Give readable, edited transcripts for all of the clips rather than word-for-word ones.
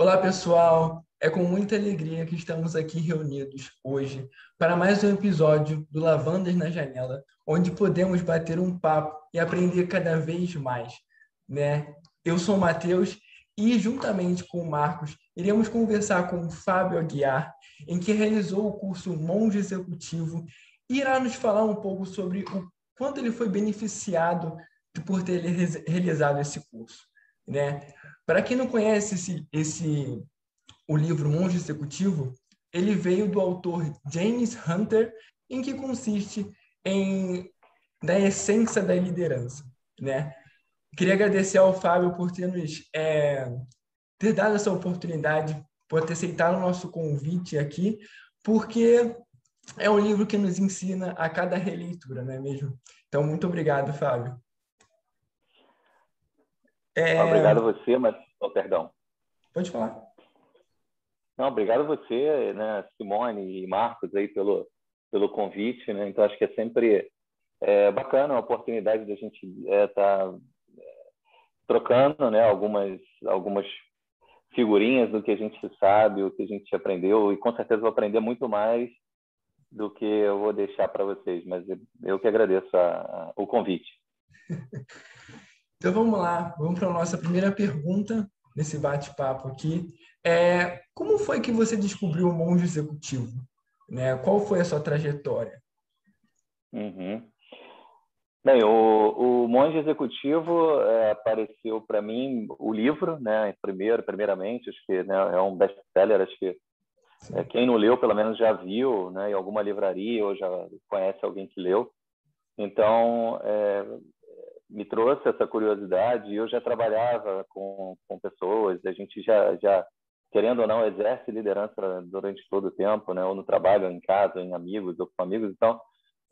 Olá, pessoal! É com muita alegria que estamos aqui reunidos hoje para mais um episódio do Lavandas na Janela, onde podemos bater um papo e aprender cada vez mais, né? Eu sou o Matheus e, juntamente com o Marcos, iremos conversar com o Fábio Aguiar, em que realizou o curso Monge Executivo, e irá nos falar um pouco sobre o quanto ele foi beneficiado por ter realizado esse curso, né? Para quem não conhece o livro Monge Executivo, ele veio do autor James Hunter, em que consiste da essência da liderança, né? Queria agradecer ao Fábio por ter dado essa oportunidade, por ter aceitado o nosso convite aqui, porque é um livro que nos ensina a cada releitura, não é mesmo? Então, muito obrigado, Fábio. Obrigado a você, mas... Oh, perdão. Pode falar. Não, obrigado a você, né, Simone e Marcos, aí, pelo convite, né? Então, acho que é sempre bacana a oportunidade da gente estar trocando, né, algumas figurinhas do que a gente sabe, o que a gente aprendeu, e com certeza vou aprender muito mais do que eu vou deixar para vocês, mas eu que agradeço o convite. Então vamos lá, vamos para a nossa primeira pergunta nesse bate-papo aqui. Como foi que você descobriu o Monge Executivo? Né? Qual foi a sua trajetória? Uhum. Bem, o Monge Executivo apareceu para mim o livro, né? Primeiramente, acho que, né, é um best-seller, acho que quem não leu, pelo menos já viu, né, em alguma livraria ou já conhece alguém que leu. Então, me trouxe essa curiosidade e eu já trabalhava com pessoas, a gente já, querendo ou não, exerce liderança durante todo o tempo, né, ou no trabalho, ou em casa, em amigos, ou com amigos. Então,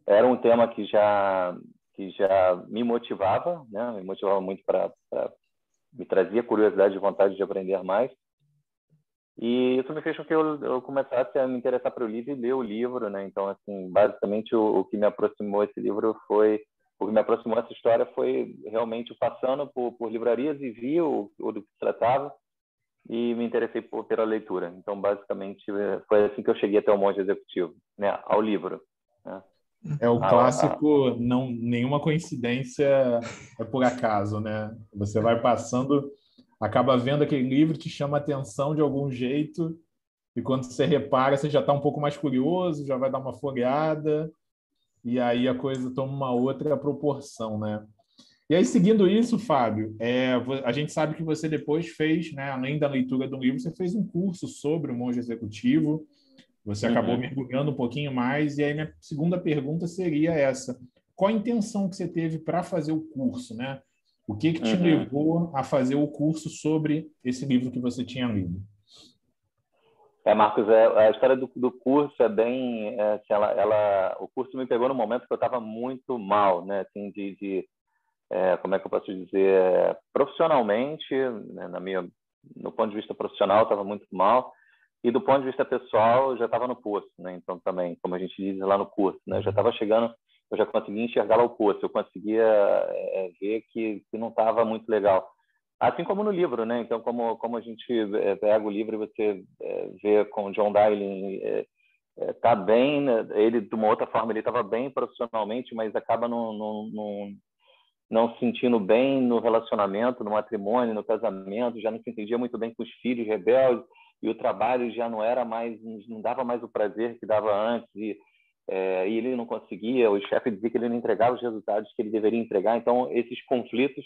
era um tema que já me motivava, né, me motivava muito me trazia curiosidade e vontade de aprender mais. E isso me fez com que eu começasse a me interessar pelo livro e ler o livro, né? Então, assim, basicamente o que me aproximou esse livro o que me aproximou essa história foi realmente passando por livrarias e vi do que se tratava e me interessei pela leitura. Então, basicamente, foi assim que eu cheguei até o Monge Executivo, né? Ao livro, né? É o clássico, não, nenhuma coincidência é por acaso, né? Você vai passando, acaba vendo aquele livro, te chama a atenção de algum jeito, e quando você repara, você já está um pouco mais curioso, já vai dar uma folheada, e aí a coisa toma uma outra proporção, né? E aí, seguindo isso, Fábio, a gente sabe que você depois fez, né, além da leitura do livro, você fez um curso sobre o Monge Executivo, você acabou mergulhando um pouquinho mais, e aí minha segunda pergunta seria essa: qual a intenção que você teve para fazer o curso, né? O que te levou a fazer o curso sobre esse livro que você tinha lido? Marcos, a história do curso é bem... assim, o curso me pegou no momento que eu estava muito mal, né? Assim, como é que eu posso dizer? Profissionalmente, né? No ponto de vista profissional, eu estava muito mal. E do ponto de vista pessoal, eu já estava no poço, né? Então, também, como a gente diz lá no curso, né? Eu já estava chegando, eu já conseguia enxergar lá o poço, eu conseguia ver que não estava muito legal. Assim como no livro, né? Então, como a gente pega o livro e você vê com John Dyle, tá bem, né? Ele, de uma outra forma, ele estava bem profissionalmente, mas acaba não se sentindo bem no relacionamento, no matrimônio, no casamento, já não se entendia muito bem com os filhos rebeldes, e o trabalho já não dava mais o prazer que dava antes, e ele não conseguia, o chefe dizia que ele não entregava os resultados que ele deveria entregar. Então, esses conflitos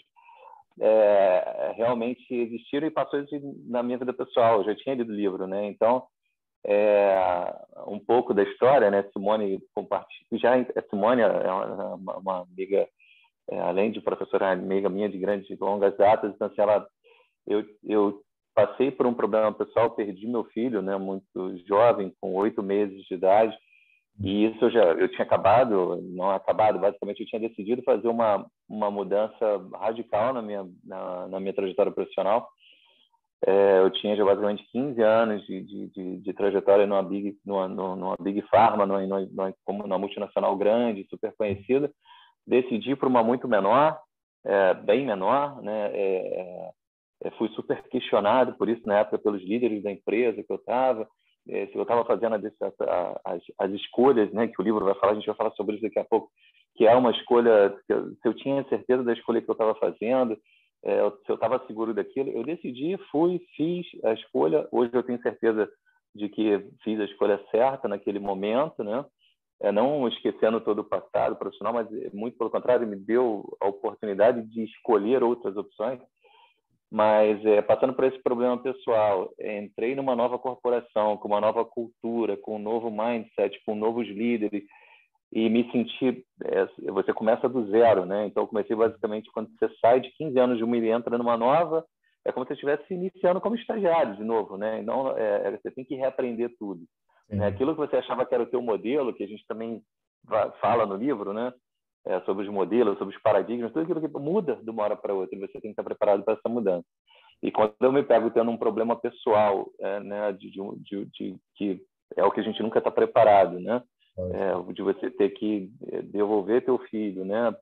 realmente existiram, e passou isso na minha vida pessoal. Eu já tinha lido o livro, né? Então, um pouco da história, né? Simone compartilha. Simone é uma amiga, além de professora, amiga minha de longas datas. Então, assim, eu passei por um problema pessoal, perdi meu filho, né? Muito jovem, com 8 meses de idade. E isso eu tinha basicamente eu tinha decidido fazer uma mudança radical na minha trajetória profissional. Eu tinha já basicamente 15 anos de trajetória numa Big Pharma, numa multinacional grande, super conhecida. Decidi para uma muito menor, bem menor, né? fui super questionado por isso na época pelos líderes da empresa que eu estava, se eu estava fazendo as escolhas, né, que o livro vai falar, a gente vai falar sobre isso daqui a pouco, que é uma escolha, se eu tinha certeza da escolha que eu estava fazendo, se eu estava seguro daquilo, eu decidi, fiz a escolha. Hoje eu tenho certeza de que fiz a escolha certa naquele momento, né? Não esquecendo todo o passado profissional, mas muito pelo contrário, me deu a oportunidade de escolher outras opções. Mas passando por esse problema pessoal, entrei numa nova corporação, com uma nova cultura, com um novo mindset, com novos líderes, e me senti... você começa do zero, né? Então, eu comecei basicamente quando você sai de 15 anos de uma e entra numa nova, é como se você estivesse iniciando como estagiário de novo, né? Então, você tem que reaprender tudo. Né? Aquilo que você achava que era o teu modelo, que a gente também fala no livro, né? Sobre os modelos, sobre os paradigmas, tudo aquilo que muda de uma hora para outra, e você tem que estar preparado para essa mudança. E quando eu me pego tendo um problema pessoal, né? Que é o que a gente nunca está preparado, né? De você ter que devolver teu filho, né?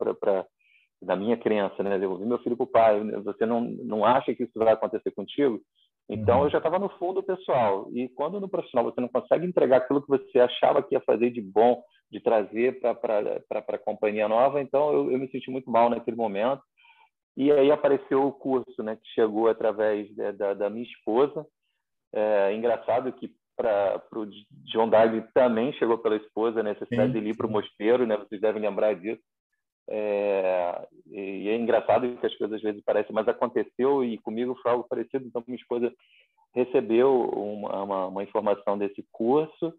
Da minha crença, né? Devolver meu filho para o pai. Você não acha que isso vai acontecer contigo? Então, eu já estava no fundo pessoal. E quando no profissional você não consegue entregar aquilo que você achava que ia fazer de bom, de trazer para a companhia nova, então eu me senti muito mal naquele momento. E aí apareceu o curso, né? Que chegou através da minha esposa. Engraçado que para o John Darby também chegou pela esposa, a necessidade de ir para o mosteiro, né? Vocês devem lembrar disso. E é engraçado que as coisas às vezes parecem, mas aconteceu e comigo foi algo parecido. Então, minha esposa recebeu uma informação desse curso,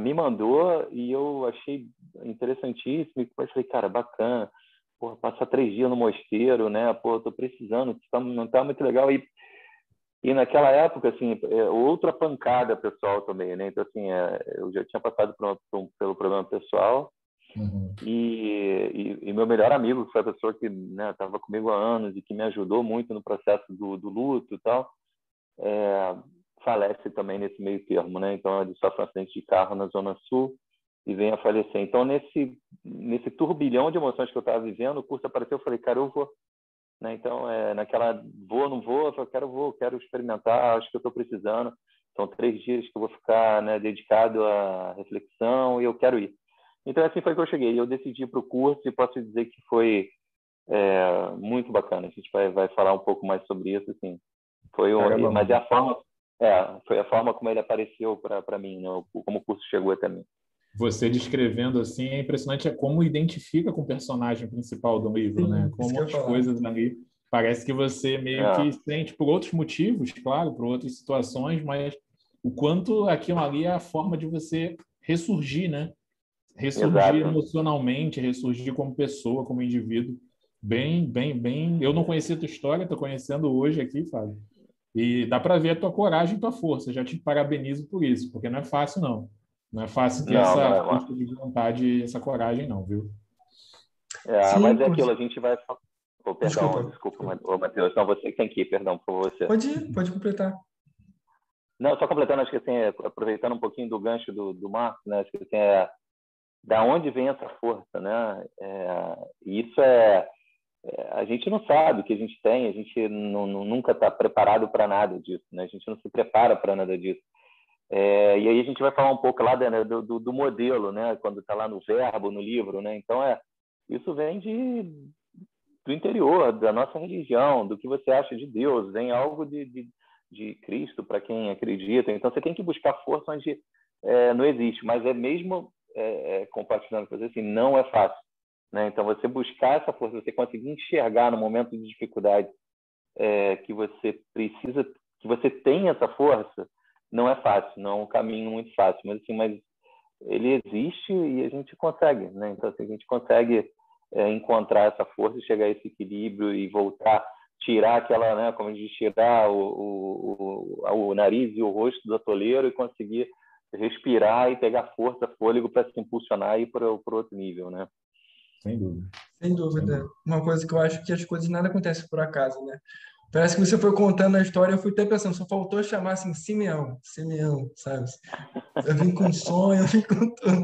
me mandou e eu achei interessantíssimo. E falei, cara, bacana, pô, passar 3 dias no mosteiro, né? Pô, tô precisando, não tá muito legal. E naquela época, assim, outra pancada pessoal também, né? Então, assim, eu já tinha passado pelo problema pessoal. Uhum. E meu melhor amigo, que foi a pessoa que estava comigo há anos e que me ajudou muito no processo do luto e tal, falece também nesse meio termo, né? Então, ele sofre um acidente de carro na Zona Sul e vem a falecer. Então, nesse turbilhão de emoções que eu estava vivendo, o curso apareceu, eu falei, cara, eu vou. Né? Então, naquela vou, não vou, eu falei, quero experimentar, acho que eu estou precisando. São 3 dias que eu vou ficar, né, dedicado à reflexão e eu quero ir. Então, assim foi que eu cheguei. Eu decidi para o curso e posso dizer que foi muito bacana. A gente vai falar um pouco mais sobre isso, assim. Mas foi a forma como ele apareceu para mim, né? Como o curso chegou até mim. Você descrevendo assim é impressionante como identifica com o personagem principal do livro, né? Como as coisas ali parece que você meio que sente por outros motivos, claro, por outras situações, mas o quanto aquilo ali é a forma de você ressurgir, né? Ressurgir Exato. emocionalmente, ressurgir como pessoa, como indivíduo. Bem. Eu não conhecia a tua história, estou conhecendo hoje aqui, Fábio. E dá para ver a tua coragem e tua força. Já te parabenizo por isso, porque não é fácil, não. Não é fácil ter essa força de vontade e essa coragem, não, viu? Sim, mas é aquilo, a gente vai... Desculpa, Matheus. Não, você que tem que ir, perdão, por você. Pode ir, pode completar. Não, só completando, acho que assim, aproveitando um pouquinho do gancho do Marcos, né? Acho que assim, da onde vem essa força, né? Isso a gente não sabe o que a gente tem, a gente nunca está preparado para nada disso, né? A gente não se prepara para nada disso. E aí a gente vai falar um pouco lá do modelo, né? Quando está lá no verbo, no livro, né? Então, isso vem do interior, da nossa religião, do que você acha de Deus, vem algo de Cristo para quem acredita. Então, você tem que buscar força onde não existe, mas mesmo compartilhando com você, assim, não é fácil, né? Então, você buscar essa força, você conseguir enxergar no momento de dificuldade que você precisa, que você tem essa força, não é fácil, não é um caminho muito fácil, mas ele existe e a gente consegue, né? Então, assim, a gente consegue encontrar essa força e chegar a esse equilíbrio e voltar, tirar aquela, né, como a gente diz, tirar o nariz e o rosto do atoleiro e conseguir respirar e pegar força, fôlego para se impulsionar e ir para outro nível, né? Sem dúvida. Sem dúvida. Uma coisa que eu acho que as coisas nada acontecem por acaso, né? Parece que você foi contando a história, eu fui até pensando, só faltou chamar assim, Simeão, sabe? Eu vim com sonho, eu vim com tudo.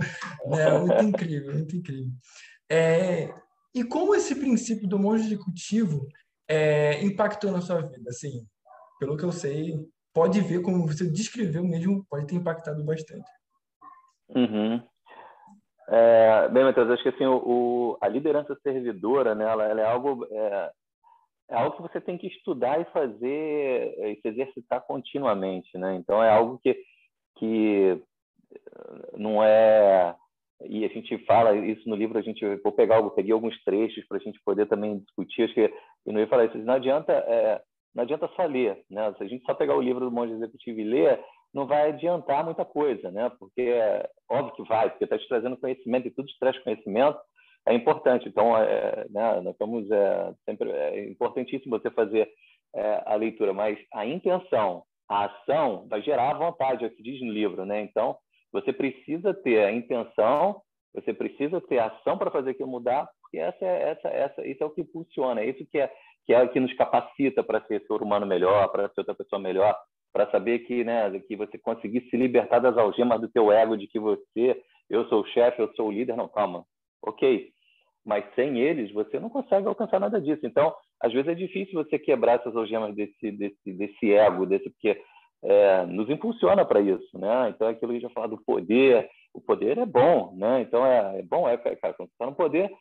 Né? Muito incrível, muito incrível. E como esse princípio do monge executivo, impactou na sua vida? Assim, pelo que eu sei, pode ver como você descreveu mesmo, pode ter impactado bastante. Uhum. Bem, Matheus, acho que assim, a liderança servidora, né, ela é algo que você tem que estudar e fazer e se exercitar continuamente, né? Então é algo que não é, e a gente fala isso no livro, vou peguei alguns trechos para a gente poder também discutir, acho que eu não ia falar isso, não adianta só ler, né? Se a gente só pegar o livro do Monge Executivo e ler, não vai adiantar muita coisa, né? Porque óbvio que vai, porque está te trazendo conhecimento e tudo te traz conhecimento, é importante. Então, né, nós estamos sempre importantíssimo você fazer a leitura, mas a intenção, a ação vai gerar a vontade, é o que diz no livro, né? Então, você precisa ter a intenção, você precisa ter a ação para fazer aquilo mudar, porque isso é o que funciona, é isso que é o que nos capacita para ser humano melhor, para ser outra pessoa melhor, para saber que, né, que você conseguir se libertar das algemas do teu ego, de que eu sou o chefe, eu sou o líder. Não, calma, ok, mas sem eles você não consegue alcançar nada disso. Então, às vezes é difícil você quebrar essas algemas desse ego, porque nos impulsiona para isso, né? Então, é aquilo que a gente vai falar do poder. O poder é bom, né? Então, é bom, cara, quando você está no poder,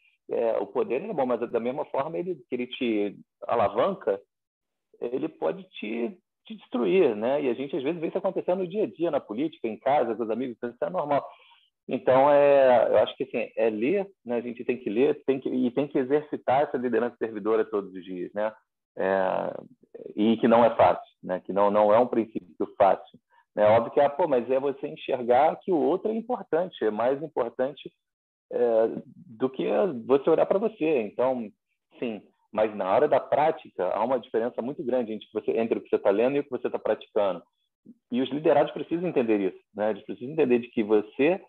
o poder é bom, mas da mesma forma que ele te alavanca, ele pode te destruir, né? E a gente, às vezes, vê isso acontecendo no dia a dia, na política, em casa, com os amigos, isso é normal. Então, eu acho que assim, ler, né? A gente tem que ler tem que exercitar essa liderança servidora todos os dias, né? E que não é fácil, né? Que não é um princípio fácil. É óbvio que mas é você enxergar que o outro é importante, é mais importante do que você olhar para você. Então, sim, mas na hora da prática há uma diferença muito grande entre o que você está lendo e o que você está praticando. E os liderados precisam entender isso, né? Eles precisam entender de que você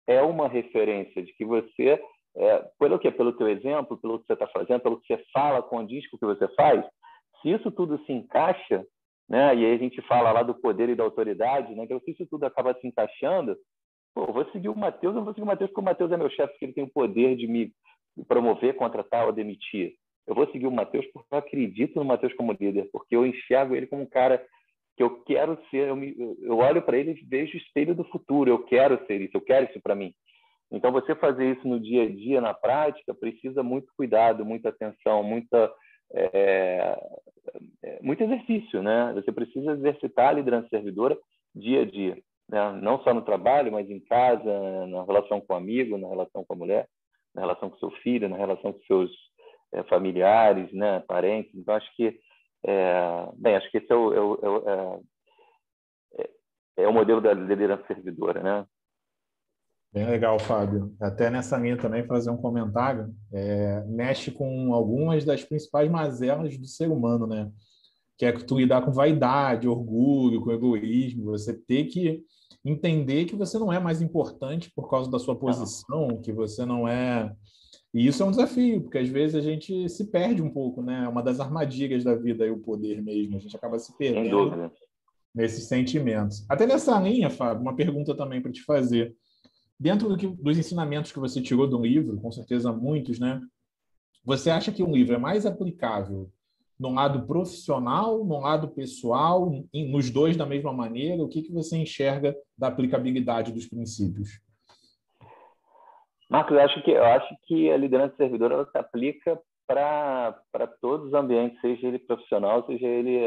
é uma referência, de que você, pelo teu exemplo, pelo que você está fazendo, pelo que você fala, condiz com o que você faz, se isso tudo se encaixa, né? E aí a gente fala lá do poder e da autoridade, né? Então, se isso tudo acaba se encaixando, eu vou seguir o Matheus, eu não vou seguir o Matheus porque o Matheus é meu chefe, porque ele tem o poder de me promover, contratar ou demitir. Eu vou seguir o Matheus porque eu acredito no Matheus como líder, porque eu enxergo ele como um cara que eu quero ser, eu olho para ele e vejo o espelho do futuro, eu quero ser isso, eu quero isso para mim. Então, você fazer isso no dia a dia, na prática, precisa muito cuidado, muita atenção, muito exercício, né? Você precisa exercitar a liderança servidora dia a dia, né? Não só no trabalho, mas em casa, na relação com o amigo, na relação com a mulher, na relação com seu filho, na relação com seus familiares, né? Parentes. Então, acho que acho que esse é o modelo da liderança servidora, né? Bem legal, Fábio. Até nessa linha também fazer um comentário. Mexe com algumas das principais mazelas do ser humano, né? Que é tu lidar com vaidade, orgulho, com egoísmo. Você ter que entender que você não é mais importante por causa da sua posição, que você não é... E isso é um desafio, porque às vezes a gente se perde um pouco, né? É uma das armadilhas da vida é o poder mesmo. A gente acaba se Sem perdendo dúvida. nesses sentimentos. Até nessa linha, Fábio, uma pergunta também para te fazer. Dentro dos ensinamentos que você tirou do livro, com certeza muitos, né? Você acha que um livro é mais aplicável no lado profissional, no lado pessoal, nos dois da mesma maneira? O que você enxerga da aplicabilidade dos princípios? Marcos, eu acho que a liderança servidora ela se aplica para todos os ambientes, seja ele profissional, seja ele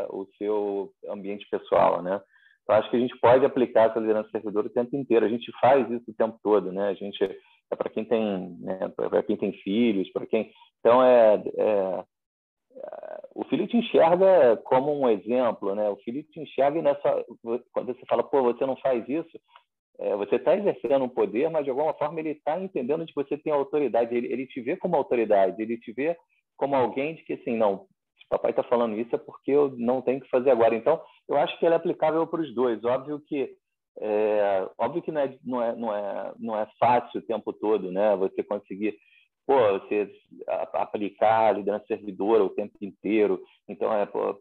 o seu ambiente pessoal, né? Eu acho que a gente pode aplicar essa liderança servidora o tempo inteiro. A gente faz isso o tempo todo, né? A gente para quem tem, né, para quem tem filhos, para quem então o filho te enxerga como um exemplo, né? O filho te enxerga quando você fala, você não faz isso, você está exercendo um poder, mas de alguma forma ele está entendendo de que você tem autoridade. Ele te vê como autoridade, ele te vê como alguém de que assim, não, se papai está falando isso é porque eu não tenho que fazer agora. Então, eu acho que ela é aplicável para os dois. Óbvio que não é fácil o tempo todo, né? Você conseguir você aplicar a liderança servidora o tempo inteiro. Então,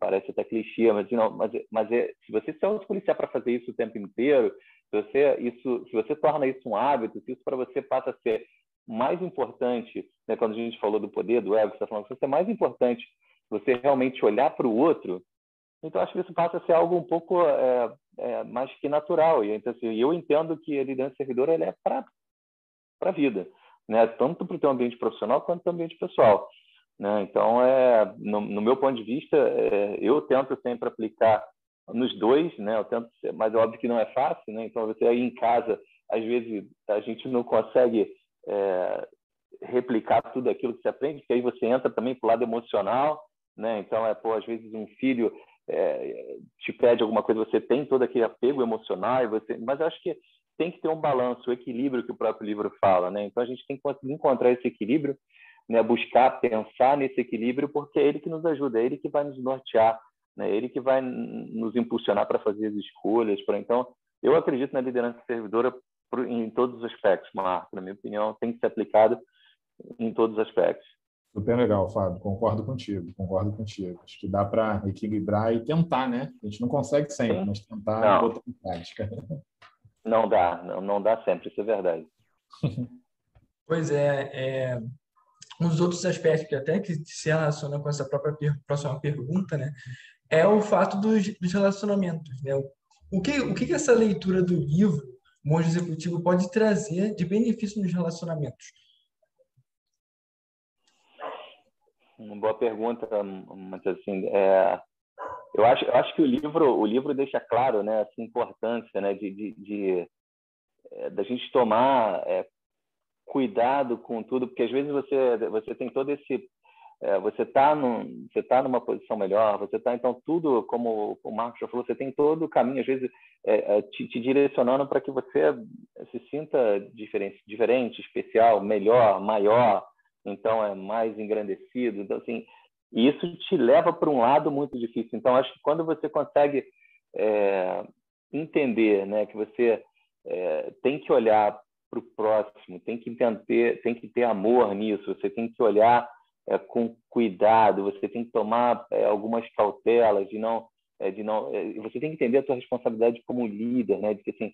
parece até clichê, mas se você se autopoliciar para fazer isso o tempo inteiro, se você torna isso um hábito, se isso para você passa a ser mais importante, né, quando a gente falou do poder, do ego, você está falando, se isso é mais importante você realmente olhar para o outro, então acho que isso passa a ser algo um pouco mais que natural. E então, assim, eu entendo que a liderança servidora ela é para a vida, né? Tanto para o teu ambiente profissional quanto para o ambiente pessoal, né? Então, no meu ponto de vista, eu tento sempre aplicar nos dois, né? Mas é óbvio que não é fácil, né? Então, você aí em casa, às vezes, a gente não consegue replicar tudo aquilo que você aprende, porque aí você entra também para o lado emocional, né? Então, às vezes um filho te pede alguma coisa, você tem todo aquele apego emocional, mas eu acho que tem que ter um balanço, o equilíbrio que o próprio livro fala, né? Então, a gente tem que conseguir encontrar esse equilíbrio, né? Buscar, pensar nesse equilíbrio, porque é ele que nos ajuda, é ele que vai nos nortear, né? É ele que vai nos impulsionar para fazer as escolhas. Então, eu acredito na liderança servidora em todos os aspectos, Marco. Na minha opinião, tem que ser aplicado em todos os aspectos. Super legal, Fábio. Concordo contigo. Acho que dá para equilibrar e tentar, né? A gente não consegue sempre, Sim. mas tentar botar em prática. Não dá sempre, isso é verdade. Pois um dos outros aspectos que até que se relaciona com essa próxima pergunta, né, é o fato dos relacionamentos, né? O que essa leitura do livro Monge Executivo pode trazer de benefício nos relacionamentos? Uma boa pergunta, mas assim, eu acho que o livro deixa claro, né, essa importância, né, da gente tomar cuidado com tudo, porque às vezes você tem todo esse você tá numa posição melhor, você tá então tudo, como o Marcos já falou, você tem todo o caminho às vezes te direcionando para que você se sinta diferente, especial, melhor, maior, então é mais engrandecido. Então assim, isso te leva para um lado muito difícil. Então acho que quando você consegue entender, né, que você tem que olhar para o próximo, tem que ter amor nisso, você tem que olhar com cuidado, você tem que tomar algumas cautelas você tem que entender a sua responsabilidade como líder, né? De que assim,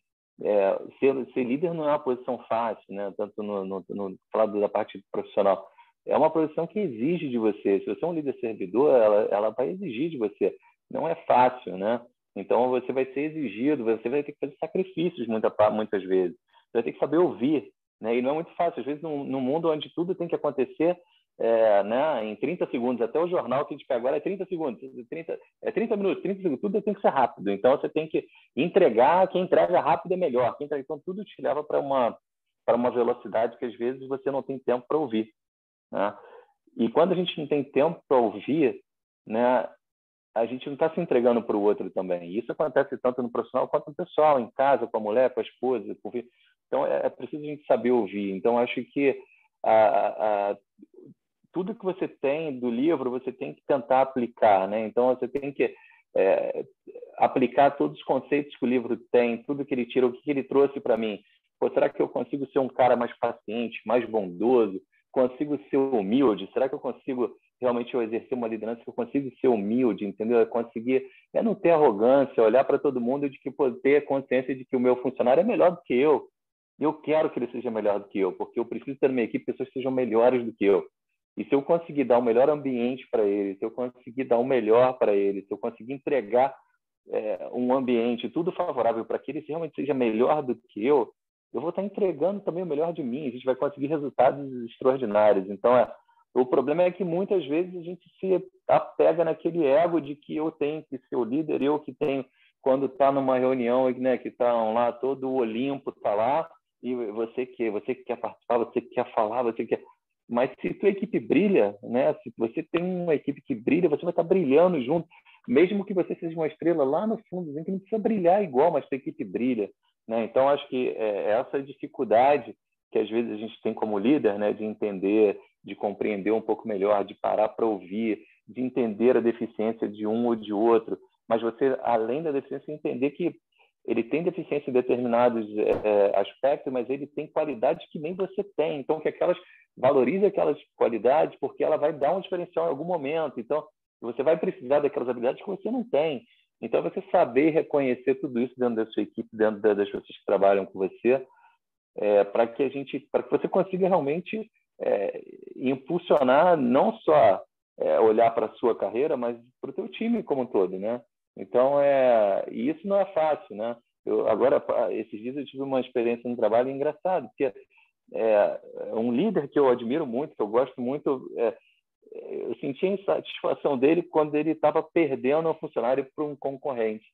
ser líder não é uma posição fácil, né? Tanto no lado da parte profissional, é uma posição que exige de você. Se você é um líder servidor, ela vai exigir de você. Não é fácil, né? Então você vai ser exigido, você vai ter que fazer sacrifícios muitas vezes. Você vai ter que saber ouvir, né? E não é muito fácil. Às vezes, num mundo onde tudo tem que acontecer né, em 30 segundos, até o jornal que a gente pega agora é 30 segundos, 30 minutos, 30 segundos, tudo tem que ser rápido. Então, você tem que entregar, quem entrega rápido é melhor. Então, tudo te leva para uma velocidade que, às vezes, você não tem tempo para ouvir, né? E quando a gente não tem tempo para ouvir, né, a gente não está se entregando para o outro também. E isso acontece tanto no profissional quanto no pessoal, em casa, com a mulher, com a esposa, com o filho. Então, é preciso a gente saber ouvir. Então, acho que tudo que você tem do livro, você tem que tentar aplicar, né? Então, você tem que aplicar todos os conceitos que o livro tem, tudo que ele tira, o que ele trouxe para mim. Pô, será que eu consigo ser um cara mais paciente, mais bondoso? Consigo ser humilde? Será que eu consigo realmente exercer uma liderança que eu consigo ser humilde, entendeu? Conseguir não ter arrogância, olhar para todo mundo e ter consciência de que o meu funcionário é melhor do que eu. E eu quero que ele seja melhor do que eu, porque eu preciso ter na minha equipe pessoas que sejam melhores do que eu. E se eu conseguir dar o melhor ambiente para ele, se eu conseguir dar o melhor para ele, se eu conseguir entregar um ambiente tudo favorável para que ele realmente seja melhor do que eu vou estar entregando também o melhor de mim. A gente vai conseguir resultados extraordinários. Então, o problema é que muitas vezes a gente se apega naquele ego de que eu tenho que ser o líder, eu que tenho, quando está numa reunião, né, que está lá, todo o Olimpo está lá, e você que quer participar, você que quer falar, você quer... Mas se tua equipe brilha, né, se você tem uma equipe que brilha, você vai estar brilhando junto, mesmo que você seja uma estrela lá no fundo, que não precisa brilhar igual, mas tua equipe brilha, né? Então, acho que essa dificuldade que às vezes a gente tem como líder, né, de entender, de compreender um pouco melhor, de parar para ouvir, de entender a deficiência de um ou de outro, mas você, além da deficiência, entender que ele tem deficiência em determinados aspectos, mas ele tem qualidades que nem você tem. Então, valorize aquelas qualidades, porque ela vai dar um diferencial em algum momento. Então, você vai precisar daquelas habilidades que você não tem. Então, você saber reconhecer tudo isso dentro da sua equipe, dentro das pessoas que trabalham com você, para que você consiga realmente impulsionar não só olhar para a sua carreira, mas para o teu time como um todo, né? Então, e isso não é fácil, né? Agora, esses dias eu tive uma experiência no trabalho engraçada, porque um líder que eu admiro muito, que eu gosto muito, eu senti a insatisfação dele quando ele estava perdendo um funcionário para um concorrente,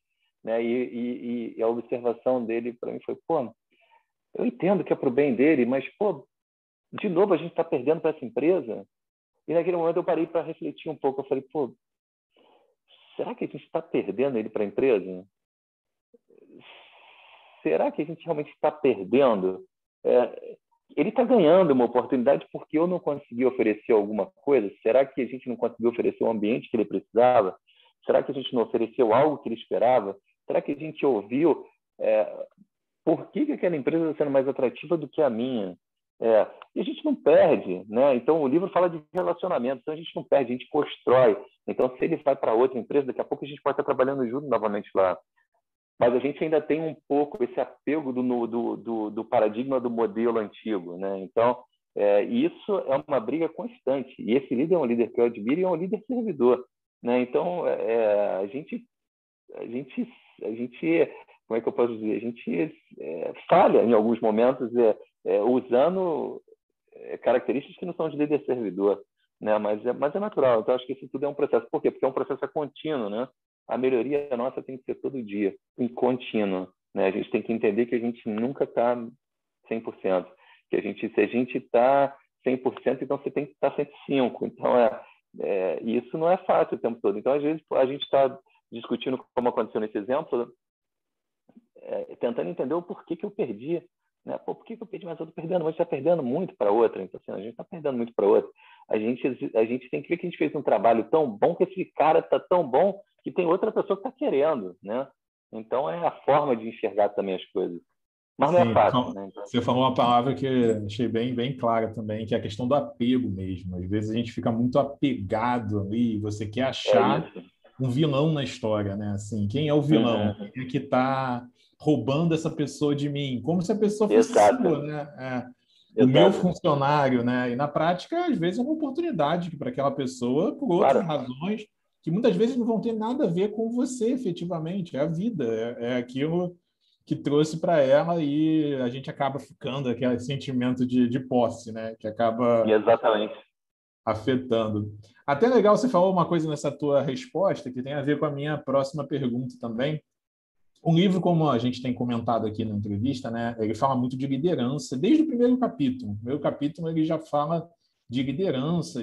né? E a observação dele para mim foi, pô, eu entendo que é para o bem dele, mas, pô, de novo a gente está perdendo para essa empresa. E naquele momento eu parei para refletir um pouco. Eu falei, pô, será que a gente está perdendo ele para a empresa? Será que a gente realmente está perdendo? Ele está ganhando uma oportunidade porque eu não consegui oferecer alguma coisa? Será que a gente não conseguiu oferecer o ambiente que ele precisava? Será que a gente não ofereceu algo que ele esperava? Será que a gente ouviu por que aquela empresa está sendo mais atrativa do que a minha? E a gente não perde, né? Então, o livro fala de relacionamento, então a gente não perde, a gente constrói. Então, se ele vai para outra empresa, daqui a pouco a gente pode estar trabalhando junto novamente lá. Mas a gente ainda tem um pouco esse apego do paradigma do modelo antigo, né? Então, isso é uma briga constante. E esse líder é um líder que eu admiro e é um líder servidor, né? Então, a gente, como é que eu posso dizer? A gente falha em alguns momentos usando características que não são de líder servidor, né? Mas é natural. Então, acho que isso tudo é um processo. Por quê? Porque é um processo contínuo, né? A melhoria nossa tem que ser todo dia, em contínuo, né? A gente tem que entender que a gente nunca está 100%. Que se a gente está 100%, então você tem que estar 105%. Então, isso não é fácil o tempo todo. Então, às vezes, a gente está discutindo, como aconteceu nesse exemplo, tentando entender o porquê que eu perdi. Né? Pô, por que eu perdi? Mas eu estou perdendo, mas está perdendo muito para outra. Então, assim, a gente está perdendo muito para outra. A gente tem que ver que a gente fez um trabalho tão bom, que esse cara está tão bom, que tem outra pessoa que está querendo. Né? Então, é a forma de enxergar também as coisas. Mas não é fácil. Né? Então, você falou uma palavra que eu achei bem clara também, que é a questão do apego mesmo. Às vezes a gente fica muito apegado ali, você quer achar um vilão na história, né? Assim, quem é o vilão? Quem é que está roubando essa pessoa de mim? Como se a pessoa fosse sua, né? O meu funcionário, né? E na prática, às vezes, é uma oportunidade para aquela pessoa, por outras razões, que muitas vezes não vão ter nada a ver com você, efetivamente. É a vida, é aquilo que trouxe para ela e a gente acaba ficando aquele sentimento de posse, né? Que acaba afetando. Até legal, você falou uma coisa nessa tua resposta que tem a ver com a minha próxima pergunta também. O livro, como a gente tem comentado aqui na entrevista, né, ele fala muito de liderança desde o primeiro capítulo. O primeiro capítulo ele já fala de liderança,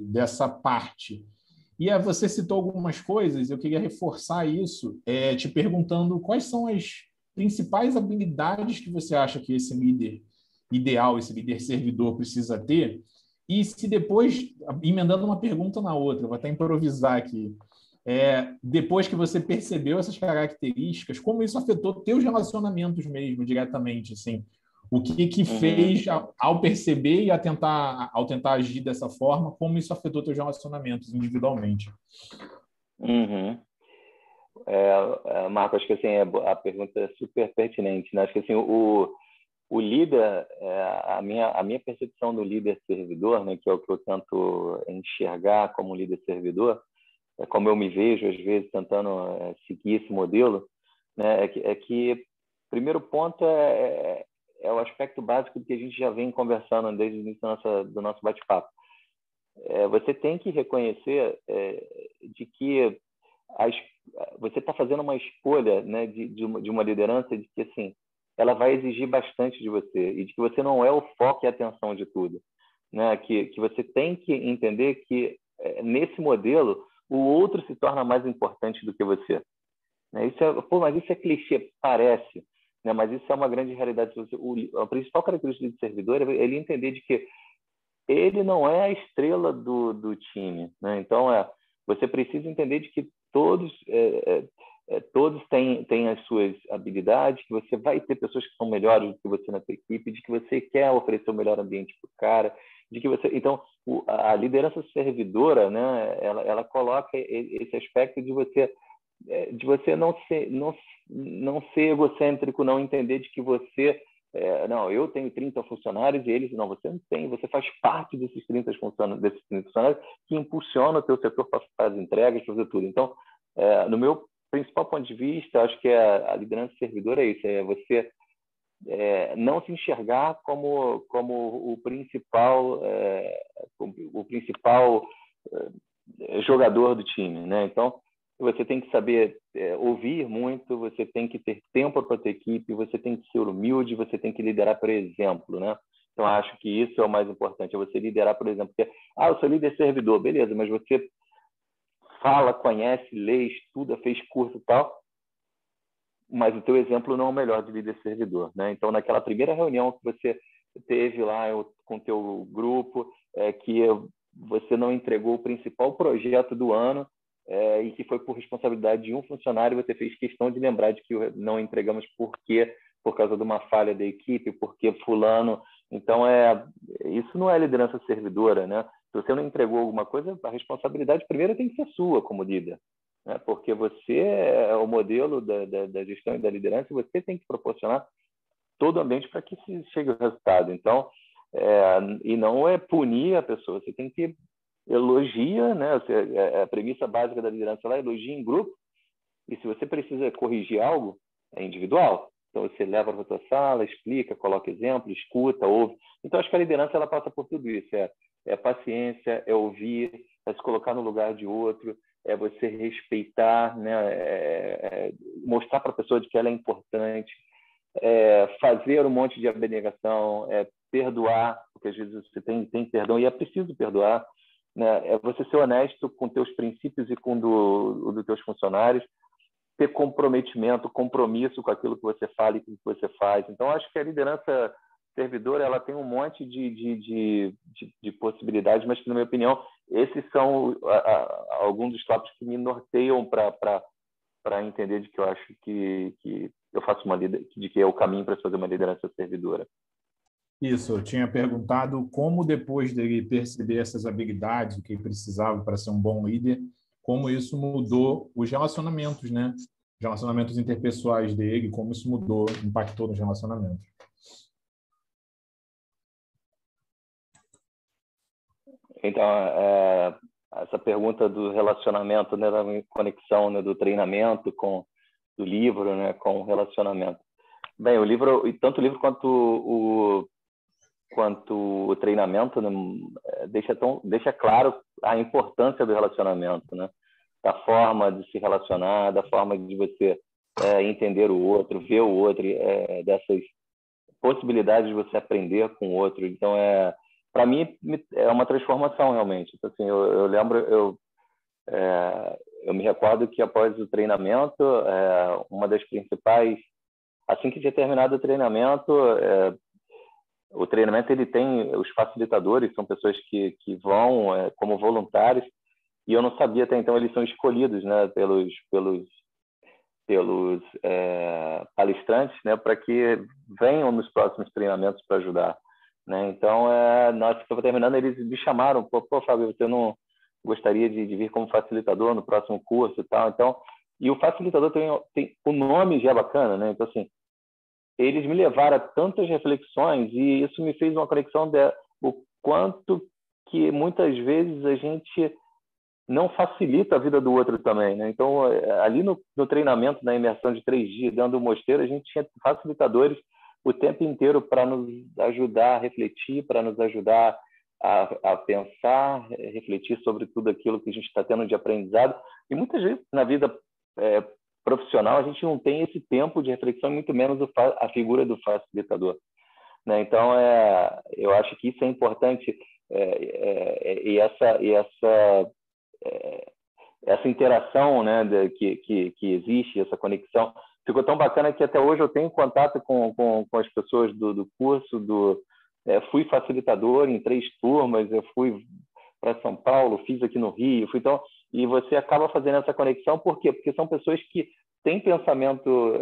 dessa parte. E você citou algumas coisas, eu queria reforçar isso, te perguntando quais são as principais habilidades que você acha que esse líder ideal, esse líder servidor precisa ter, e se depois, emendando uma pergunta na outra, vou até improvisar aqui, depois que você percebeu essas características, como isso afetou teus relacionamentos mesmo, diretamente, assim, o que fez ao perceber e ao tentar agir dessa forma, como isso afetou teus relacionamentos individualmente? Marco, acho que assim, a pergunta é super pertinente, né? Acho que assim, o líder, a minha percepção do líder servidor, né, que é o que eu tento enxergar como líder servidor, como eu me vejo às vezes tentando seguir esse modelo, né, é que primeiro ponto é o aspecto básico que a gente já vem conversando desde o início do nosso bate-papo. Você tem que reconhecer de que você está fazendo uma escolha, né, de uma liderança de que assim, ela vai exigir bastante de você e de que você não é o foco e a atenção de tudo, né? Que você tem que entender que nesse modelo o outro se torna mais importante do que você, né? Mas isso é clichê, parece, né? Mas isso é uma grande realidade. A principal característica do servidor é ele entender de que ele não é a estrela do time, né? Então você precisa entender de que todos têm as suas habilidades, que você vai ter pessoas que são melhores do que você na sua equipe, de que você quer oferecer o melhor ambiente para o cara, de que você... Então, a liderança servidora, né, ela coloca esse aspecto de você não ser egocêntrico, não entender de que você não, eu tenho 30 funcionários e eles, não, você não tem, você faz parte desses 30 funcionários que impulsionam o teu setor para fazer entregas, para fazer tudo. Então, no meu principal ponto de vista, acho que a liderança servidora é isso, é você não se enxergar como o principal jogador do time, né? Então, você tem que saber ouvir muito, você tem que ter tempo para a tua equipe, você tem que ser humilde, você tem que liderar por exemplo, né? Então, acho que isso é o mais importante, é você liderar, por exemplo. Porque, eu sou líder servidor, beleza, mas você fala, conhece, lê, estuda, fez curso e tal, mas o teu exemplo não é o melhor de líder servidor, né? Então, naquela primeira reunião que você teve lá com o teu grupo, que você não entregou o principal projeto do ano, e que foi por responsabilidade de um funcionário, você fez questão de lembrar de que não entregamos por causa de uma falha da equipe, porque fulano... Então, isso não é liderança servidora, né? Se você não entregou alguma coisa, a responsabilidade primeiro tem que ser sua como líder, né? Porque você é o modelo da gestão e da liderança e você tem que proporcionar todo o ambiente para que se chegue ao resultado. Então, e não é punir a pessoa, você tem que elogia, né? A premissa básica da liderança lá é elogia em grupo, e se você precisa corrigir algo, é individual. Então, você leva para a tua sala, explica, coloca exemplo, escuta, ouve. Então, acho que a liderança ela passa por tudo isso. É paciência, é ouvir, é se colocar no lugar de outro, é você respeitar, né? Mostrar para a pessoa de que ela é importante, fazer um monte de abnegação, perdoar, porque às vezes você tem perdão e é preciso perdoar, né? É você ser honesto com teus princípios e com dos teus funcionários, ter compromisso com aquilo que você fala e com o que você faz. Então, acho que a liderança servidora ela tem um monte de possibilidades, mas que, na minha opinião, esses são alguns dos tópicos que me norteiam para entender de que eu acho que eu faço de que é o caminho para fazer uma liderança servidora. Isso, eu tinha perguntado como depois dele perceber essas habilidades, o que ele precisava para ser um bom líder, como isso mudou os relacionamentos, né? Os relacionamentos interpessoais dele, como isso mudou, impactou nos relacionamentos. Então, essa pergunta do relacionamento, né, da conexão, né, do treinamento do livro, né, com o relacionamento. Bem, o livro, tanto o livro quanto o treinamento, né, deixa claro a importância do relacionamento, né? Da forma de se relacionar, da forma de você entender o outro, ver o outro, dessas possibilidades de você aprender com o outro. Então, para mim, é uma transformação, realmente. Então, assim, eu lembro, eu me recordo que após o treinamento, uma das principais... Assim que tinha terminado o treinamento ele tem os facilitadores, são pessoas que vão como voluntários, e eu não sabia até então, eles são escolhidos, né, pelos palestrantes, né, para que venham nos próximos treinamentos para ajudar, né? Então, nós que estava terminando, eles me chamaram, pô, Fábio, você não gostaria de vir como facilitador no próximo curso e tal? Então, e o facilitador tem o nome já é bacana, né? Então, assim, eles me levaram a tantas reflexões e isso me fez uma conexão o quanto que muitas vezes a gente não facilita a vida do outro também, né? Então, ali no treinamento, na imersão de 3 dias, dentro do mosteiro, a gente tinha facilitadores o tempo inteiro para nos ajudar a refletir, para nos ajudar a pensar, refletir sobre tudo aquilo que a gente está tendo de aprendizado. E muitas vezes, na vida profissional, a gente não tem esse tempo de reflexão, muito menos a figura do facilitador, né? Então, eu acho que isso é importante, e essa interação, né, que existe, essa conexão, ficou tão bacana que até hoje eu tenho contato com as pessoas do curso, fui facilitador em 3 turmas, eu fui para São Paulo, fiz aqui no Rio, então, e você acaba fazendo essa conexão, por quê? Porque são pessoas que têm pensamento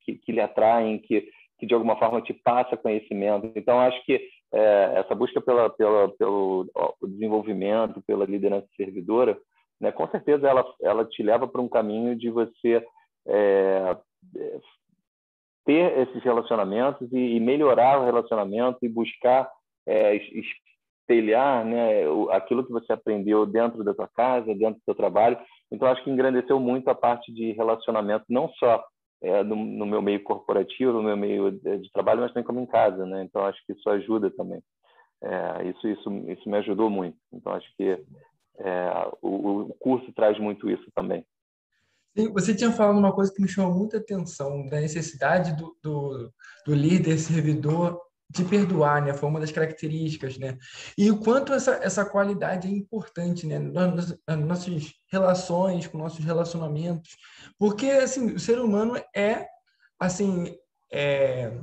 que lhe atraem, que de alguma forma te passa conhecimento. Então, acho que essa busca pelo desenvolvimento, pela liderança servidora, né, com certeza ela te leva para um caminho de você ter ter esses relacionamentos e melhorar o relacionamento e buscar espelhar, né, aquilo que você aprendeu dentro da sua casa, dentro do seu trabalho. Então, acho que engrandeceu muito a parte de relacionamento, não só no meu meio corporativo, no meu meio de trabalho, mas também como em casa, né? Então, acho que isso ajuda também. Isso me ajudou muito. Então, acho que o curso traz muito isso também. Sim, você tinha falado uma coisa que me chamou muita atenção, da necessidade do líder servidor de perdoar, né? Foi uma das características, né? E o quanto essa qualidade é importante, né? Nas nossas relações, com nossos relacionamentos, porque, assim, o ser humano assim, é,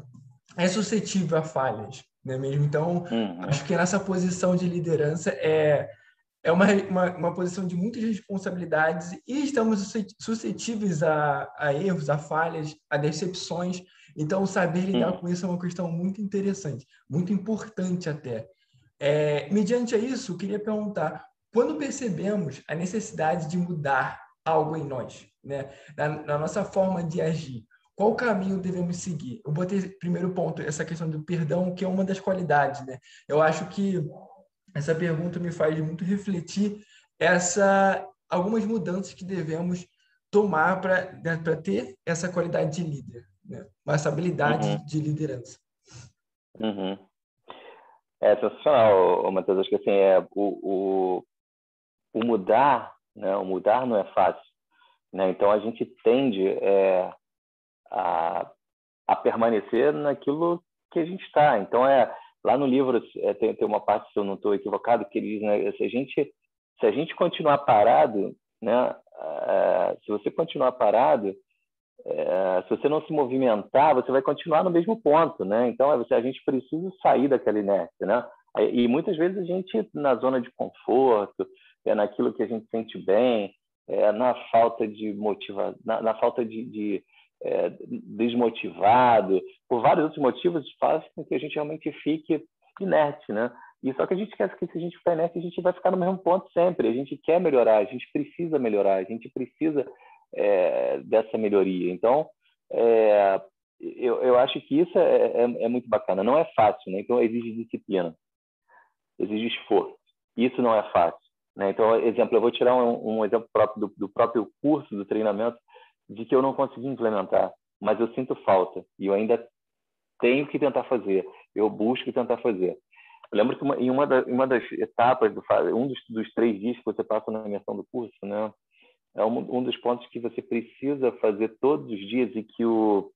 é suscetível a falhas, né mesmo? Então, acho que nessa posição de liderança é uma posição de muitas responsabilidades e estamos suscetíveis a erros, a falhas, a decepções. Então, saber lidar com isso é uma questão muito interessante, muito importante até. Mediante isso, eu queria perguntar, quando percebemos a necessidade de mudar algo em nós, né, na nossa forma de agir, qual caminho devemos seguir? Eu botei primeiro ponto, essa questão do perdão, que é uma das qualidades, né? Eu acho que essa pergunta me faz muito refletir algumas mudanças que devemos tomar para ter essa qualidade de líder, né? Essa habilidade de liderança. É sensacional, Matheus. Acho que assim, o mudar, né? O mudar não é fácil, né? Então a gente tende a permanecer naquilo que a gente está. Então lá no livro tem uma parte, se eu não estou equivocado, que ele diz, né? Se a gente continuar parado, né? Se você continuar parado, se você não se movimentar, você vai continuar no mesmo ponto, né? Então a gente precisa sair daquela inércia, né? E muitas vezes a gente na zona de conforto, naquilo que a gente sente bem, na falta de motivação, na falta de desmotivado, por vários outros motivos, faz com que a gente realmente fique inerte, né? E só que a gente esquece que se a gente ficar inerte, a gente vai ficar no mesmo ponto sempre. A gente quer melhorar, a gente precisa melhorar, a gente precisa dessa melhoria. Então, eu acho que isso é muito bacana. Não é fácil, né? Então, exige disciplina, exige esforço. Isso não é fácil, né? Então, exemplo, eu vou tirar um exemplo próprio do próprio curso, do treinamento, de que eu não consegui implementar, mas eu sinto falta e eu ainda tenho que tentar fazer. Eu busco tentar fazer. Eu lembro que em uma das etapas, dos 3 dias que você passa na imersão do curso, né? É um dos pontos que você precisa fazer todos os dias e que o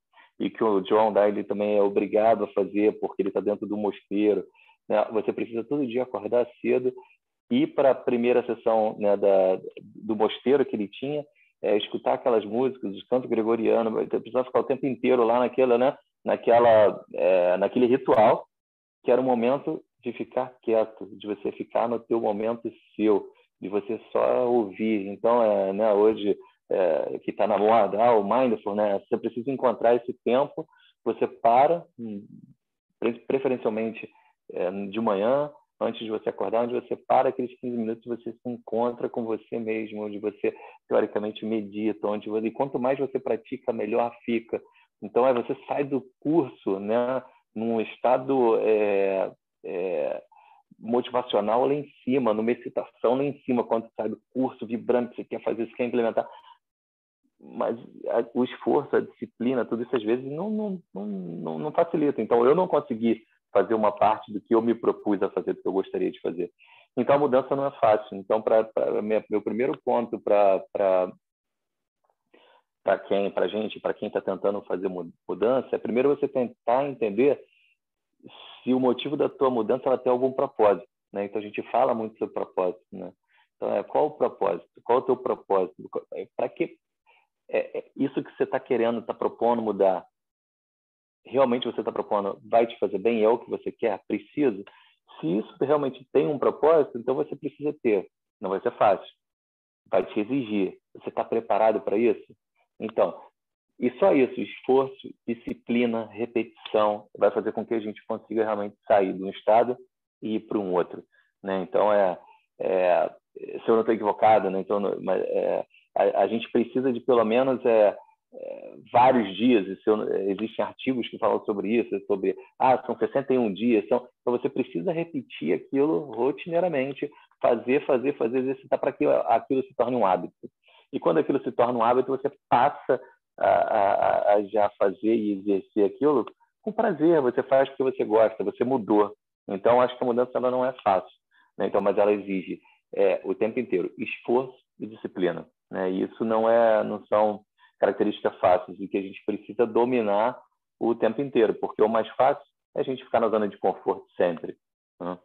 John Dyle também é obrigado a fazer, porque ele está dentro do mosteiro, né? Você precisa todo dia acordar cedo, ir para a primeira sessão, né, do mosteiro que ele tinha, escutar aquelas músicas, os cantos gregorianos, você precisa ficar o tempo inteiro lá naquele ritual, que era o momento de ficar quieto, de você ficar no teu momento seu, de você só ouvir. Então, né, hoje, que está na moda, o mindful, né, você precisa encontrar esse tempo, você para, preferencialmente de manhã, antes de você acordar, onde você para aqueles 15 minutos, você se encontra com você mesmo, onde você, teoricamente, medita, e quanto mais você pratica, melhor fica. Então, você sai do curso, né, num estado motivacional lá em cima, numa excitação lá em cima, quando você sai do curso, vibrando, você quer fazer, você quer implementar. Mas o esforço, a disciplina, tudo isso às vezes não facilita. Então, eu não consegui fazer uma parte do que eu me propus a fazer, do que eu gostaria de fazer. Então, a mudança não é fácil. Então, meu primeiro ponto para quem está tentando fazer mudança, é primeiro você tentar entender se o motivo da tua mudança ela tem algum propósito, né? Então a gente fala muito sobre propósito, né? Então qual o propósito? Qual o teu propósito? Para que isso que você está querendo, está propondo mudar? Realmente você está propondo vai te fazer bem? É o que você quer? Precisa? Se isso realmente tem um propósito, então você precisa ter. Não vai ser fácil. Vai te exigir. Você está preparado para isso? Então, e só isso, esforço, disciplina, repetição, vai fazer com que a gente consiga realmente sair de um estado e ir para um outro, né? Então, se eu não estou equivocado, né? Então, a gente precisa de pelo menos vários dias, existem artigos que falam sobre isso, sobre, são 61 dias, então você precisa repetir aquilo rotineiramente, fazer, exercitar para que aquilo se torne um hábito. E quando aquilo se torna um hábito, você passa a já fazer e exercer aquilo com prazer, você faz porque você gosta, você mudou. Então, acho que a mudança ela não é fácil, né? Então, mas ela exige o tempo inteiro esforço e disciplina, né? E isso não são características fáceis e que a gente precisa dominar o tempo inteiro, porque o mais fácil é a gente ficar na zona de conforto sempre, né?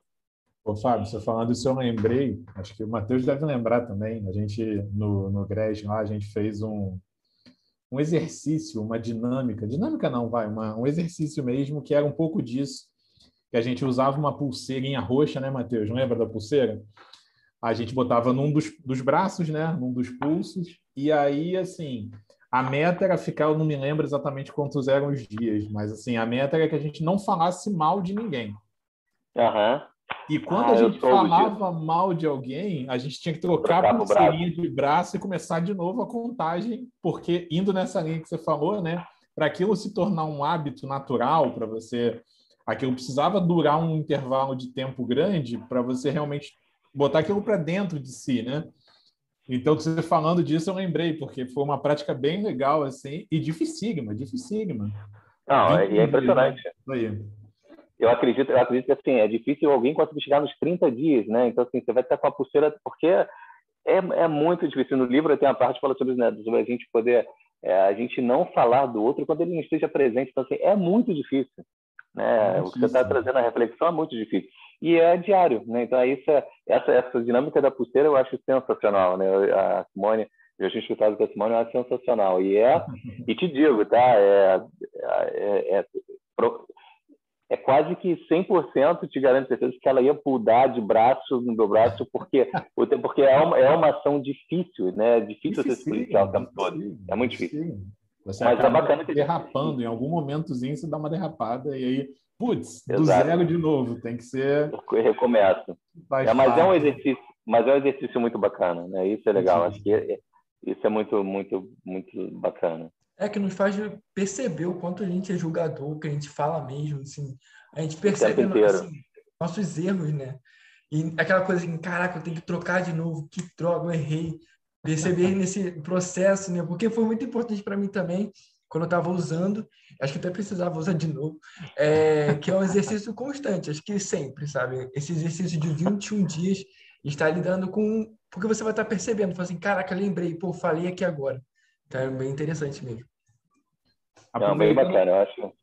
Ô, Fábio, você falando isso, eu lembrei, acho que o Matheus deve lembrar também, a gente, no GRES lá, a gente fez um exercício, uma dinâmica não, um exercício mesmo, que era um pouco disso, que a gente usava uma pulseirinha roxa, né, Matheus? Lembra da pulseira? A gente botava num dos braços, né, num dos pulsos, e aí, assim, a meta era ficar, eu não me lembro exatamente quantos eram os dias, mas, assim, a meta era que a gente não falasse mal de ninguém. E quando a gente falava mal de alguém, a gente tinha que trocar a pulseirinha de braço e começar de novo a contagem, porque indo nessa linha que você falou, né, para aquilo se tornar um hábito natural para você, aquilo precisava durar um intervalo de tempo grande para você realmente botar aquilo para dentro de si, né? Então, você falando disso, eu lembrei, porque foi uma prática bem legal, assim, e dificílima. Não, é impressionante. Dias, né? Eu acredito que assim, é difícil alguém conseguir chegar nos 30 dias, né? Então, assim, você vai estar com a pulseira, porque é muito difícil. No livro tem a parte que fala sobre isso, né? Sobre a gente poder, a gente não falar do outro quando ele não esteja presente. Então, assim, é muito difícil, né? O que você está trazendo a reflexão é muito difícil. E é diário, né? Então, essa dinâmica da pulseira eu acho sensacional, né? A Simone, eu já tinha escutado com a Simone, eu acho sensacional. E te digo, tá? É quase que 100% te garanto certeza que ela ia pular de braço no meu braço, porque é uma ação difícil, né? É difícil você se policiar o tempo todo. É muito difícil. Você mas acaba derrapando, em algum momentozinho você dá uma derrapada e aí, do zero de novo, tem que ser... Eu recomeço. Mas é um exercício muito bacana, né? Isso é legal, acho que isso é muito, muito, muito bacana. É que nos faz perceber o quanto a gente é julgador, que a gente fala mesmo, assim, a gente percebe assim, nossos erros, né? E aquela coisa assim, caraca, eu tenho que trocar de novo, que droga, eu errei. Perceber nesse processo, né? Porque foi muito importante para mim também, quando eu estava usando, acho que até precisava usar de novo, que é um exercício constante, acho que sempre, sabe? Esse exercício de 21 dias, estar lidando com... Porque você vai estar percebendo, fala assim, caraca, lembrei, pô, falei aqui agora. Então, é bem interessante mesmo. Bem bacana, eu acho.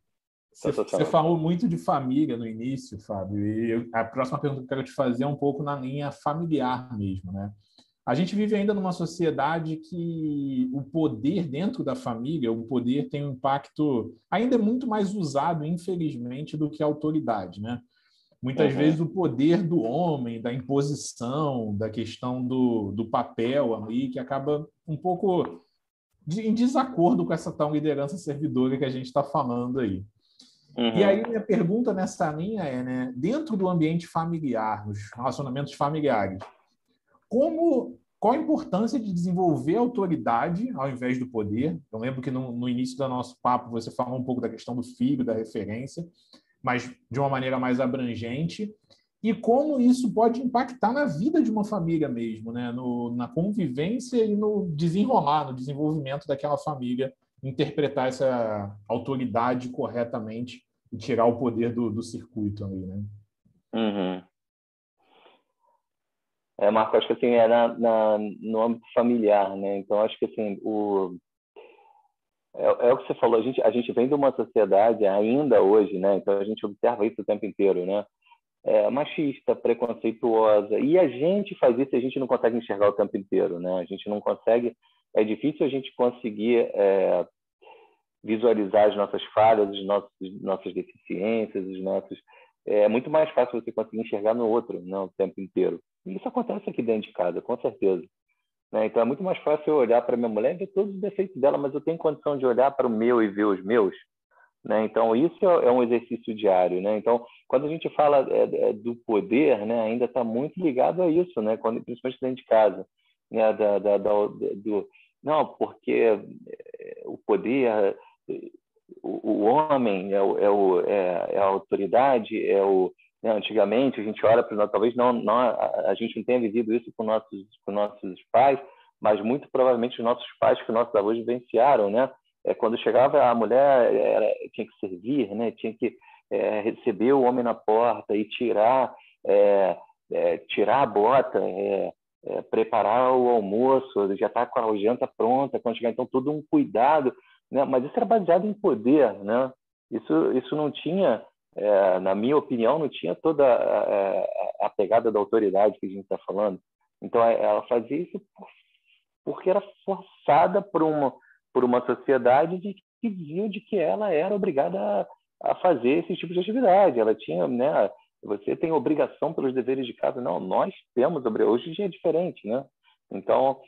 Você falou muito de família no início, Fábio, e a próxima pergunta que eu quero te fazer é um pouco na linha familiar mesmo, né? A gente vive ainda numa sociedade que o poder dentro da família, o poder tem um impacto ainda muito mais usado, infelizmente, do que a autoridade, né? Muitas vezes o poder do homem, da imposição, da questão do papel ali, que acaba um pouco em desacordo com essa tal liderança servidora que a gente está falando aí. E aí, minha pergunta nessa linha é, né, dentro do ambiente familiar, nos relacionamentos familiares, qual a importância de desenvolver autoridade ao invés do poder? Eu lembro que no início do nosso papo você falou um pouco da questão do filho, da referência, mas de uma maneira mais abrangente, e como isso pode impactar na vida de uma família mesmo, né? Na convivência e no desenrolar, no desenvolvimento daquela família, interpretar essa autoridade corretamente e tirar o poder do circuito ali, né? Marco, acho que assim, no âmbito familiar, né? Então, acho que assim, é o que você falou, a gente vem de uma sociedade ainda hoje, né? Então, a gente observa isso o tempo inteiro, né? Machista, preconceituosa, e a gente faz isso e a gente não consegue enxergar o tempo inteiro, né? A gente não consegue, é difícil a gente conseguir visualizar as nossas falhas, nossas deficiências, é muito mais fácil você conseguir enxergar no outro, né, o tempo inteiro. E isso acontece aqui dentro de casa, com certeza. Né? Então, é muito mais fácil eu olhar para minha mulher e ver todos os defeitos dela, mas eu tenho condição de olhar para o meu e ver os meus. Né? Então, isso é um exercício diário. Né? Então, quando a gente fala do poder, né, ainda está muito ligado a isso, né? Principalmente dentro de casa. Né? Não, porque o poder, o homem é a autoridade, né? Antigamente a gente olha para nós, talvez não a gente não tenha vivido isso com nossos pais, mas muito provavelmente os nossos pais, que nossos avós vivenciaram, né? Quando chegava a mulher, tinha que servir, né? Tinha que receber o homem na porta e tirar a bota, preparar o almoço, já estar com a janta pronta quando chegar. Então, todo um cuidado, né? Mas isso era baseado em poder, né? Isso não tinha, na minha opinião, não tinha toda a pegada da autoridade que a gente está falando. Então, ela fazia isso porque era forçada por uma sociedade que dizia de que ela era obrigada a fazer esse tipo de atividade. Ela tinha, né? Você tem obrigação pelos deveres de casa. Não, nós temos obrigação. Hoje em dia é diferente, né? Então,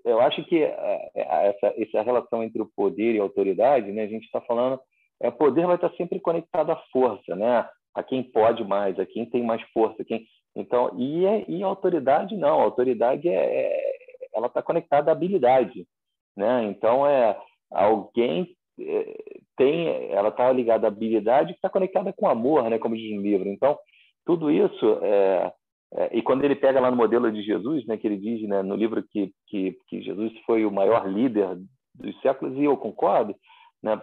eu acho que essa relação entre o poder e a autoridade, né? A gente está falando, o poder vai estar sempre conectado à força, né? A quem pode mais, a quem tem mais força, então, e a autoridade não. A autoridade ela está conectada à habilidade, né? Então, alguém ela está ligada à habilidade que está conectada com amor, né? Como diz no livro. Então, tudo isso e quando ele pega lá no modelo de Jesus, né? Que ele diz, né? No livro que Jesus foi o maior líder dos séculos, e eu concordo, né?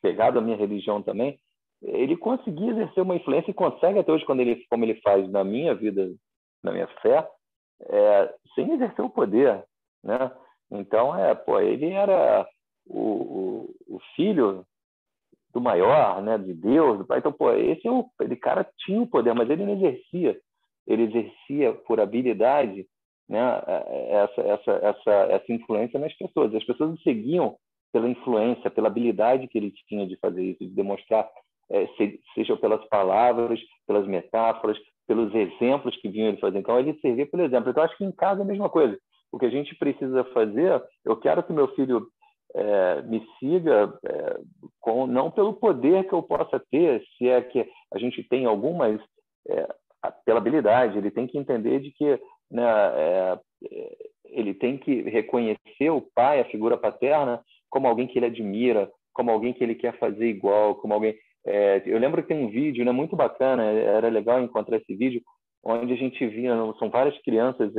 Pegado a minha religião também, ele conseguia exercer uma influência e consegue até hoje, como ele faz na minha vida, na minha fé, sem exercer o poder, né? Então, ele era o filho do maior, né? De Deus, do Pai. Então, esse cara tinha o poder, mas ele não exercia. Ele exercia por habilidade, né? Essa influência nas pessoas. As pessoas o seguiam pela influência, pela habilidade que ele tinha de fazer isso, de demonstrar, seja pelas palavras, pelas metáforas, pelos exemplos que vinham ele fazer. Então, ele servia pelo exemplo. Então, acho que em casa é a mesma coisa. O que a gente precisa fazer, eu quero que meu filho me siga não pelo poder que eu possa ter, se é que a gente tem algumas, pela habilidade. Ele tem que entender de que, né, ele tem que reconhecer o pai, a figura paterna, como alguém que ele admira, como alguém que ele quer fazer igual, como alguém... eu lembro que tem um vídeo, né, muito bacana, era legal encontrar esse vídeo, onde a gente via, são várias crianças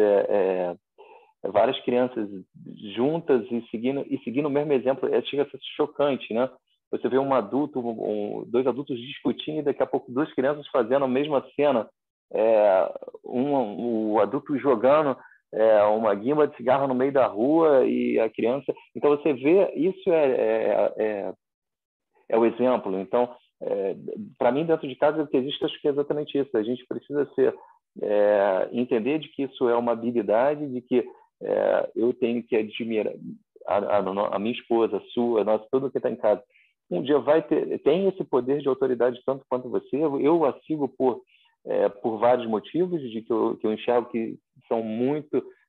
juntas e seguindo o mesmo exemplo. Chega a ser chocante, né? Você vê dois adultos discutindo e daqui a pouco duas crianças fazendo a mesma cena, o adulto jogando uma guimba de cigarro no meio da rua e a criança... Então você vê, isso é o exemplo. Então, para mim, dentro de casa, o que existe, acho que é exatamente isso. A gente precisa entender de que isso é uma habilidade, de que eu tenho que admirar a minha esposa, a sua, tudo que está em casa. Um dia tem esse poder de autoridade tanto quanto você. Eu a sigo por vários motivos, de que eu enxergo que são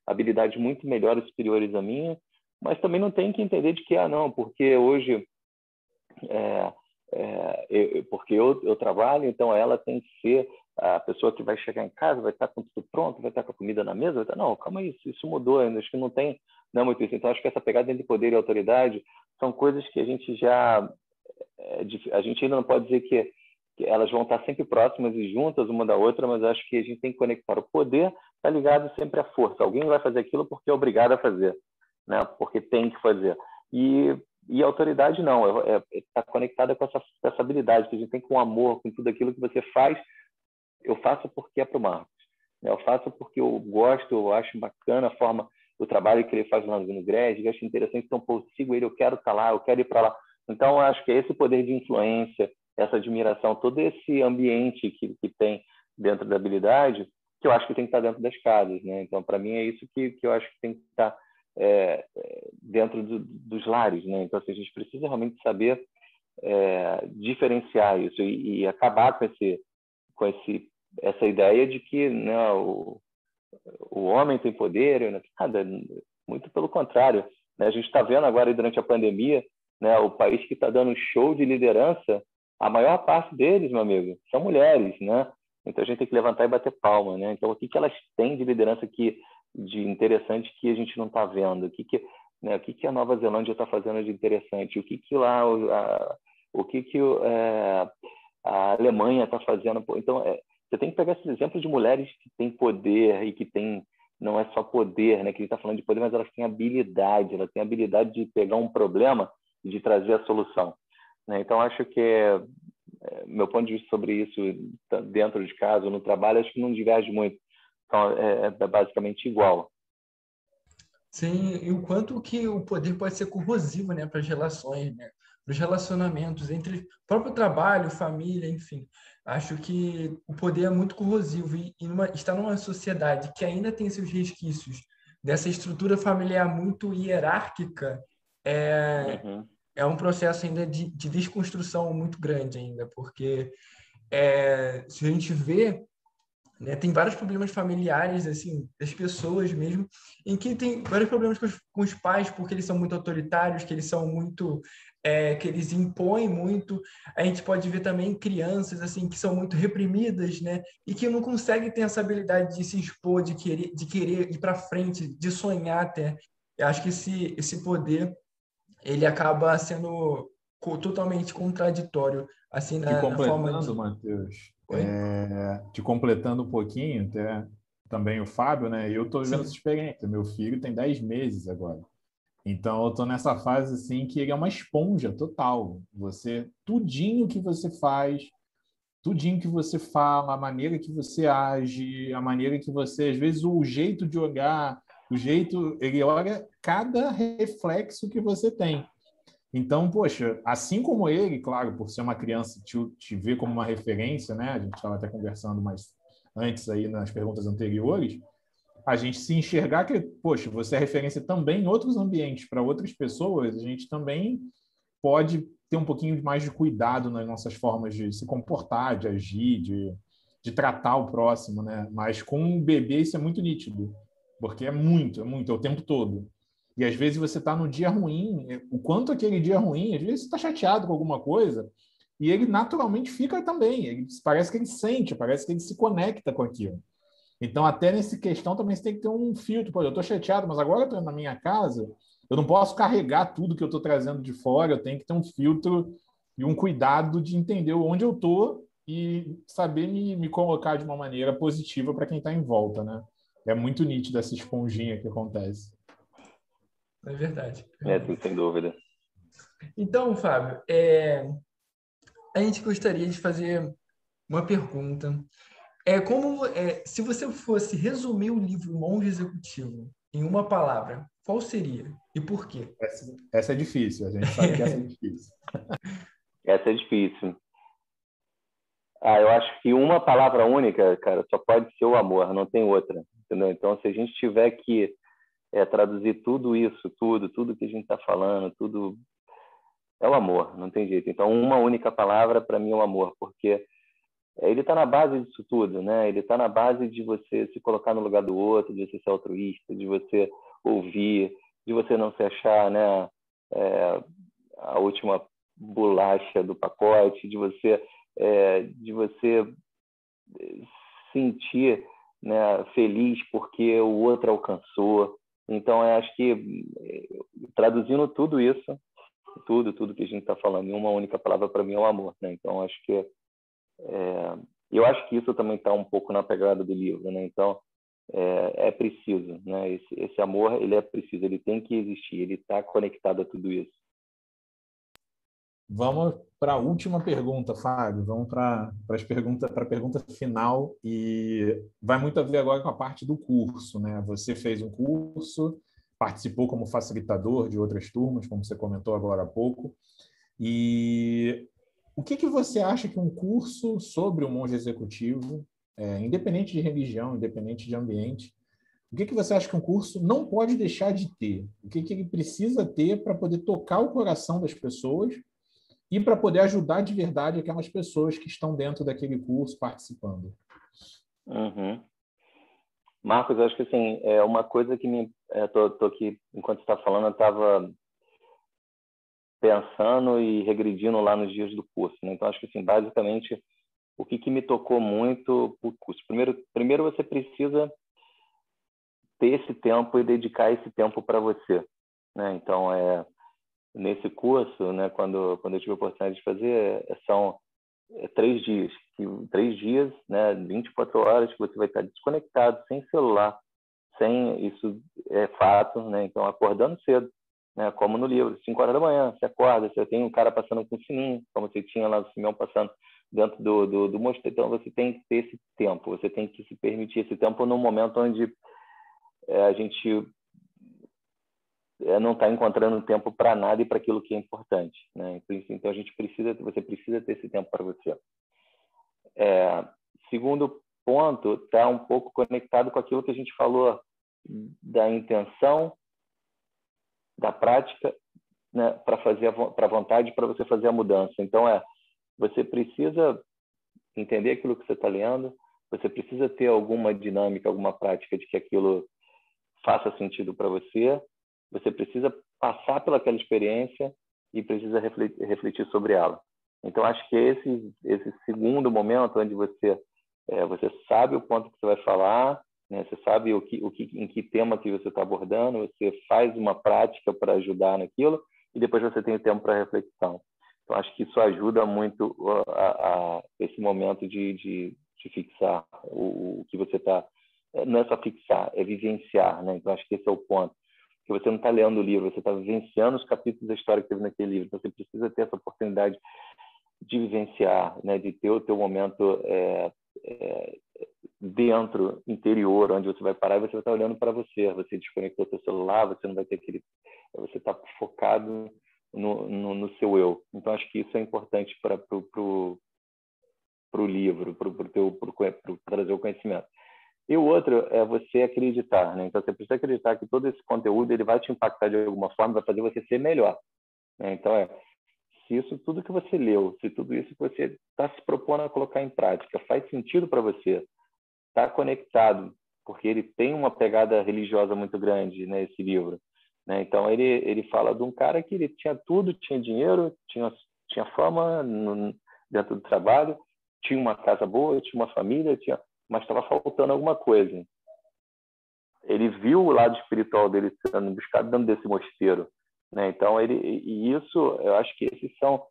habilidades muito melhores, superiores à minha, mas também não tem que entender de que, não, porque hoje... porque eu trabalho, então ela tem que ser a pessoa que vai chegar em casa, vai estar com tudo pronto, vai estar com a comida na mesa, não, calma aí, isso mudou ainda, acho que não é muito isso. Então, acho que essa pegada entre poder e autoridade são coisas que a gente ainda não pode dizer que elas vão estar sempre próximas e juntas uma da outra, mas acho que a gente tem que conectar. O poder está ligado sempre à força. Alguém vai fazer aquilo porque é obrigado a fazer, né? Porque tem que fazer. E a autoridade não, está conectada com essa habilidade que a gente tem, com amor, com tudo aquilo que você faz. Eu faço porque é para o Marcos, né? Eu faço porque eu gosto, eu acho bacana a forma, o trabalho que ele faz lá no Greg, eu acho interessante, então, eu sigo ele, eu quero estar lá, eu quero ir para lá. Então, eu acho que é esse poder de influência, essa admiração, todo esse ambiente que tem dentro da habilidade, que eu acho que tem que estar dentro das casas, né? Então, para mim, é isso que eu acho que tem que estar dentro dos lares, né? Então, assim, a gente precisa realmente saber diferenciar isso e acabar com essa ideia de que, né, o homem tem poder, né? Nada, muito pelo contrário, né? A gente está vendo agora, durante a pandemia, né, o país que está dando show de liderança, a maior parte deles, meu amigo, são mulheres, né? Então a gente tem que levantar e bater palma, né? Então, o que elas têm de liderança de interessante que a gente não está vendo? né? O que que a Nova Zelândia está fazendo de interessante? O que que lá a Alemanha está fazendo? Então, você tem que pegar esses exemplos de mulheres que têm poder e que têm, não é só poder, né? Que ele está falando de poder, mas elas têm habilidade de pegar um problema e de trazer a solução, né? Então, acho que meu ponto de vista sobre isso dentro de casa, no trabalho, acho que não diverge muito. Então, é basicamente igual. Sim, e o quanto que o poder pode ser corrosivo, né, para as relações, né, para os relacionamentos entre o próprio trabalho, família, enfim. Acho que o poder é muito corrosivo e está numa sociedade que ainda tem seus resquícios dessa estrutura familiar muito hierárquica, é, Uhum. é um processo ainda de desconstrução muito grande ainda, porque se a gente vê, né, tem vários problemas familiares, assim, das pessoas mesmo, em que tem vários problemas com os pais, porque eles são muito autoritários, que eles são muito, que eles impõem muito. A gente pode ver também crianças, assim, que são muito reprimidas, né, e que não conseguem ter essa habilidade de se expor, de querer ir para frente, de sonhar até. Eu acho que esse poder, ele acaba sendo totalmente contraditório, assim, Te na forma completando, de... Matheus, Oi? te completando um pouquinho, até também o Fábio, né? Eu estou vivendo essa Sim. experiência. Meu filho tem 10 meses agora. Então, eu estou nessa fase assim que ele é uma esponja total. Tudinho que você faz, tudinho que você fala, a maneira que você age, a maneira que você, às vezes, o jeito de olhar, ele olha cada reflexo que você tem. Então, poxa, assim como ele, claro, por ser uma criança, te vê como uma referência, né? A gente estava até conversando mais antes aí nas perguntas anteriores, a gente se enxergar que, poxa, você é referência também em outros ambientes para outras pessoas, a gente também pode ter um pouquinho mais de cuidado nas nossas formas de se comportar, de agir, de tratar o próximo, né? Mas com um bebê isso é muito nítido, porque é o tempo todo. E às vezes você está no dia ruim, o quanto aquele dia ruim, às vezes você está chateado com alguma coisa, e ele naturalmente fica também. Parece que ele sente, parece que ele se conecta com aquilo. Então, até nessa questão também você tem que ter um filtro. Pô, eu estou chateado, mas agora eu estou na minha casa, eu não posso carregar tudo que eu estou trazendo de fora, eu tenho que ter um filtro e um cuidado de entender onde eu estou e saber me colocar de uma maneira positiva para quem está em volta, né? É muito nítido essa esponjinha que acontece. É verdade. Sem dúvida. Então, Fábio, a gente gostaria de fazer uma pergunta. Se você fosse resumir o livro Monge Executivo em uma palavra, qual seria e por quê? Essa é difícil, a gente sabe que essa é difícil. Essa é difícil. Eu acho que uma palavra única, cara, só pode ser o amor, não tem outra, entendeu? Então, se a gente tiver que traduzir tudo isso, tudo que a gente está falando, tudo é o amor, não tem jeito. Então, uma única palavra para mim é o amor, porque ele está na base disso tudo, né? Ele está na base de você se colocar no lugar do outro, de você ser altruísta, de você ouvir, de você não se achar, né, a última bolacha do pacote, de você sentir, né, feliz porque o outro alcançou. Então, eu acho que traduzindo tudo isso, tudo que a gente está falando em uma única palavra, para mim é o amor, né? Então, acho que eu acho que isso também está um pouco na pegada do livro, né? Então, é preciso, né? Esse amor, ele é preciso, ele tem que existir, ele está conectado a tudo isso. Vamos para a última pergunta, Fábio. Vamos para a pergunta final e vai muito a ver agora com a parte do curso, né? Você fez um curso, participou como facilitador de outras turmas, como você comentou agora há pouco. E o que você acha que um curso sobre o monge executivo, independente de religião, independente de ambiente, o que você acha que um curso não pode deixar de ter? O que ele precisa ter para poder tocar o coração das pessoas e para poder ajudar de verdade aquelas pessoas que estão dentro daquele curso participando? Uhum. Marcos, eu acho que assim, é uma coisa que tô aqui, enquanto você está falando, eu estava pensando e regredindo lá nos dias do curso, né? Então, acho que assim, basicamente, o que me tocou muito o curso? Primeiro você precisa ter esse tempo e dedicar esse tempo para você, né? Então, nesse curso, né, quando eu tive a oportunidade de fazer, são 3 dias. 3 dias, né, 24 horas, que você vai estar desconectado, sem celular, isso é fato, né? Então, acordando cedo, né, como no livro, 5 horas da manhã, você acorda, você tem um cara passando com sininho, como você tinha lá o Simeão passando dentro do mosteiro. Então, você tem que ter esse tempo, você tem que se permitir esse tempo num momento onde a gente não está encontrando tempo para nada e para aquilo que é importante, né? Então, você precisa ter esse tempo para você. Segundo ponto, está um pouco conectado com aquilo que a gente falou da intenção, da prática, né, para a vontade, para você fazer a mudança. Então, você precisa entender aquilo que você está lendo, você precisa ter alguma dinâmica, alguma prática de que aquilo faça sentido para você, você precisa passar pelaquela experiência e precisa refletir sobre ela. Então, acho que esse segundo momento, onde você sabe o ponto que você vai falar, né? Você sabe em que tema que você está abordando, você faz uma prática para ajudar naquilo e depois você tem o tempo para reflexão. Então, acho que isso ajuda muito a esse momento de fixar o que você está... Não é só fixar, é vivenciar, né? Então, acho que esse é o ponto. Porque você não está lendo o livro, você está vivenciando os capítulos da história que teve naquele livro. Então, você precisa ter essa oportunidade de vivenciar, né? De ter o teu momento dentro, interior, onde você vai parar e você vai estar olhando para você. Você desconectou o seu celular, você não vai ter você está focado no seu eu. Então, acho que isso é importante para o livro, para trazer o conhecimento. E o outro é você acreditar, né? Então, você precisa acreditar que todo esse conteúdo ele vai te impactar de alguma forma, vai fazer você ser melhor, né? Então, se isso tudo que você leu, se tudo isso que você está se propondo a colocar em prática faz sentido para você, está conectado, porque ele tem uma pegada religiosa muito grande, né, esse livro, né? Então, ele fala de um cara que ele tinha tudo, tinha dinheiro, tinha fama dentro do trabalho, tinha uma casa boa, tinha uma família, mas estava faltando alguma coisa. Ele viu o lado espiritual dele sendo buscado dentro desse mosteiro, né? Então, eu acho que esses são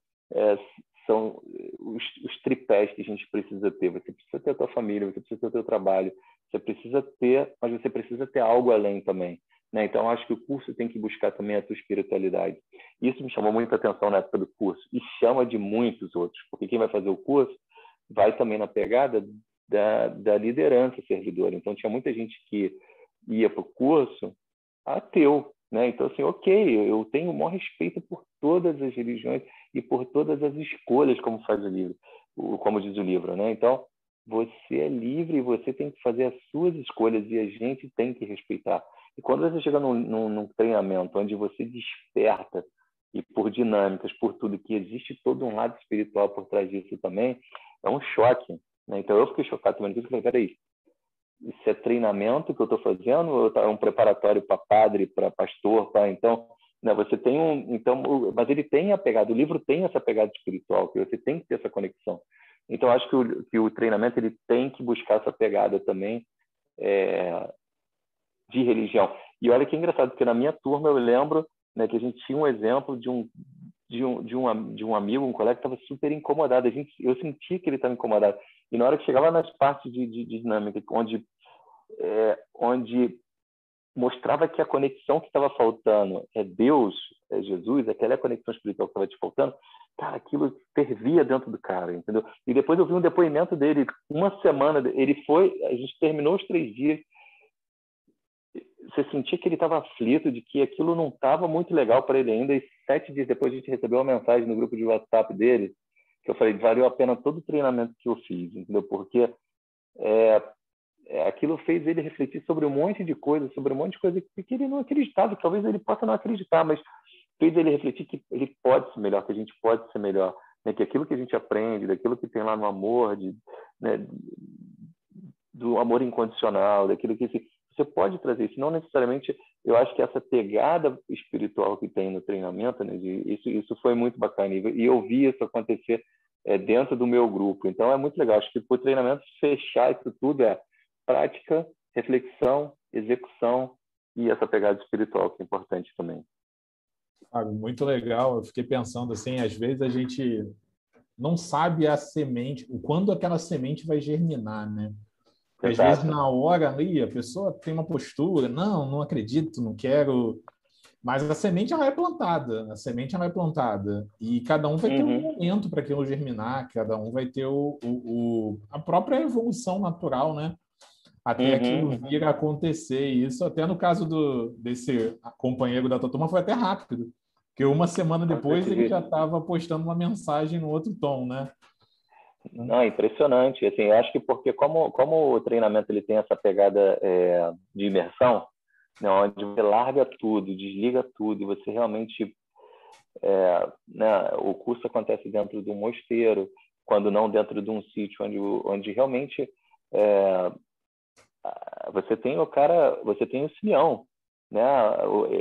os tripés que a gente precisa ter. Você precisa ter a tua família, você precisa ter o teu trabalho, mas você precisa ter algo além também, né? Então, acho que o curso tem que buscar também a tua espiritualidade. Isso me chamou muita atenção na época do curso e chama de muitos outros, porque quem vai fazer o curso vai também na pegada da liderança servidora. Então, tinha muita gente que ia para o curso ateu, né? Então, assim, ok, eu tenho o maior respeito por todas as religiões e por todas as escolhas, como faz o livro, como diz o livro, né? Então, você é livre e você tem que fazer as suas escolhas e a gente tem que respeitar. E quando você chega num treinamento onde você desperta e por dinâmicas, por tudo, que existe todo um lado espiritual por trás disso também, é um choque, né? Então, eu fiquei chocado também com isso. Eu falei, peraí, isso é treinamento que eu estou fazendo ou é um preparatório para padre, para pastor, então, né, você tem mas ele tem a pegada, o livro tem essa pegada espiritual, que você tem que ter essa conexão. Então, acho que o treinamento ele tem que buscar essa pegada também de religião. E olha que engraçado, porque na minha turma eu lembro, né, que a gente tinha um exemplo de um amigo, um colega que estava super incomodado. Eu sentia que ele estava incomodado. E na hora que chegava nas partes de dinâmica, onde mostrava que a conexão que estava faltando é Deus, é Jesus, aquela é a conexão espiritual que estava te faltando, cara, aquilo fervia dentro do cara, entendeu? E depois eu vi um depoimento dele, uma semana, a gente terminou os 3 dias, você sentia que ele estava aflito, de que aquilo não estava muito legal para ele ainda, e 7 dias depois a gente recebeu uma mensagem no grupo de WhatsApp dele, que eu falei, valeu a pena todo o treinamento que eu fiz, entendeu? Porque aquilo fez ele refletir sobre um monte de coisas, que ele não acreditava, que talvez ele possa não acreditar, mas fez ele refletir que ele pode ser melhor, que a gente pode ser melhor, né? Que aquilo que a gente aprende, daquilo que tem lá no amor, né? Do amor incondicional, daquilo que você pode trazer isso. Não necessariamente, eu acho que essa pegada espiritual que tem no treinamento, né? Isso foi muito bacana, e eu vi isso acontecer dentro do meu grupo. Então, é muito legal. Acho que para o treinamento fechar isso tudo prática, reflexão, execução e essa pegada espiritual que é importante também. Sabe, muito legal. Eu fiquei pensando assim, às vezes a gente não sabe a semente, quando aquela semente vai germinar, né? Porque às vezes Exato. na hora ali a pessoa tem uma postura, não acredito, não quero, mas a semente ela é plantada, a semente ela é plantada e cada um vai ter um Uhum, momento para aquilo germinar, cada um vai ter a própria evolução natural, né? Até aquilo uhum. vir a acontecer. E isso até no caso desse companheiro da tua turma foi até rápido, porque uma semana depois ele já estava postando uma mensagem no outro tom, né? Não, impressionante. Assim, eu acho que porque como o treinamento ele tem essa pegada de imersão, né, onde você larga tudo, desliga tudo, e você realmente, né, o curso acontece dentro de um mosteiro, quando não dentro de um sítio onde realmente você tem você tem o Simeão, né,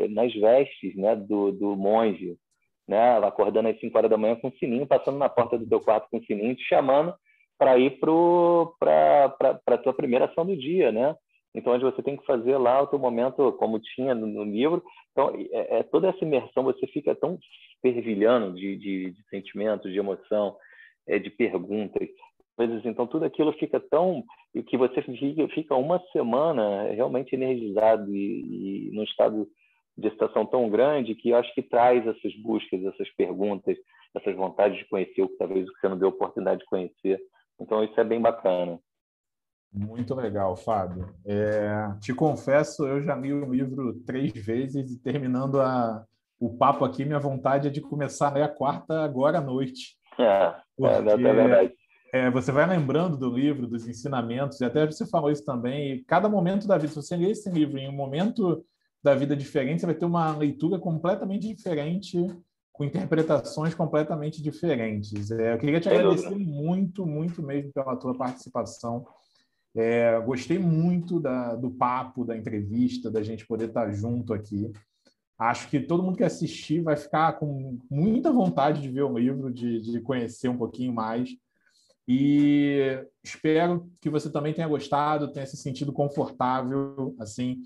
nas vestes, né, do monge, né, acordando às 5 horas da manhã com um sininho, passando na porta do teu quarto com um sininho, te chamando para ir para a tua primeira ação do dia, né? Então, onde você tem que fazer lá o teu momento, como tinha no livro. Então, toda essa imersão, você fica tão fervilhando de sentimentos, de emoção, de perguntas. Coisas, então, tudo aquilo fica tão... E que você fica uma semana realmente energizado e num estado de excitação tão grande que eu acho que traz essas buscas, essas perguntas, essas vontades de conhecer o que talvez você não deu oportunidade de conhecer. Então, isso é bem bacana. Muito legal, Fábio. Te confesso, eu já li o livro 3 vezes e terminando o papo aqui, minha vontade é de começar a ler a quarta agora à noite. É Porque verdade. você vai lembrando do livro, dos ensinamentos, e até você falou isso também, e cada momento da vida, se você ler esse livro em um momento da vida diferente, você vai ter uma leitura completamente diferente, com interpretações completamente diferentes. Eu queria te Sem agradecer dúvida. muito, muito mesmo pela tua participação. Gostei muito do papo, da entrevista, da gente poder estar junto aqui. Acho que todo mundo que assistir vai ficar com muita vontade de ver o livro, de conhecer um pouquinho mais. E espero que você também tenha gostado, tenha se sentido confortável, assim.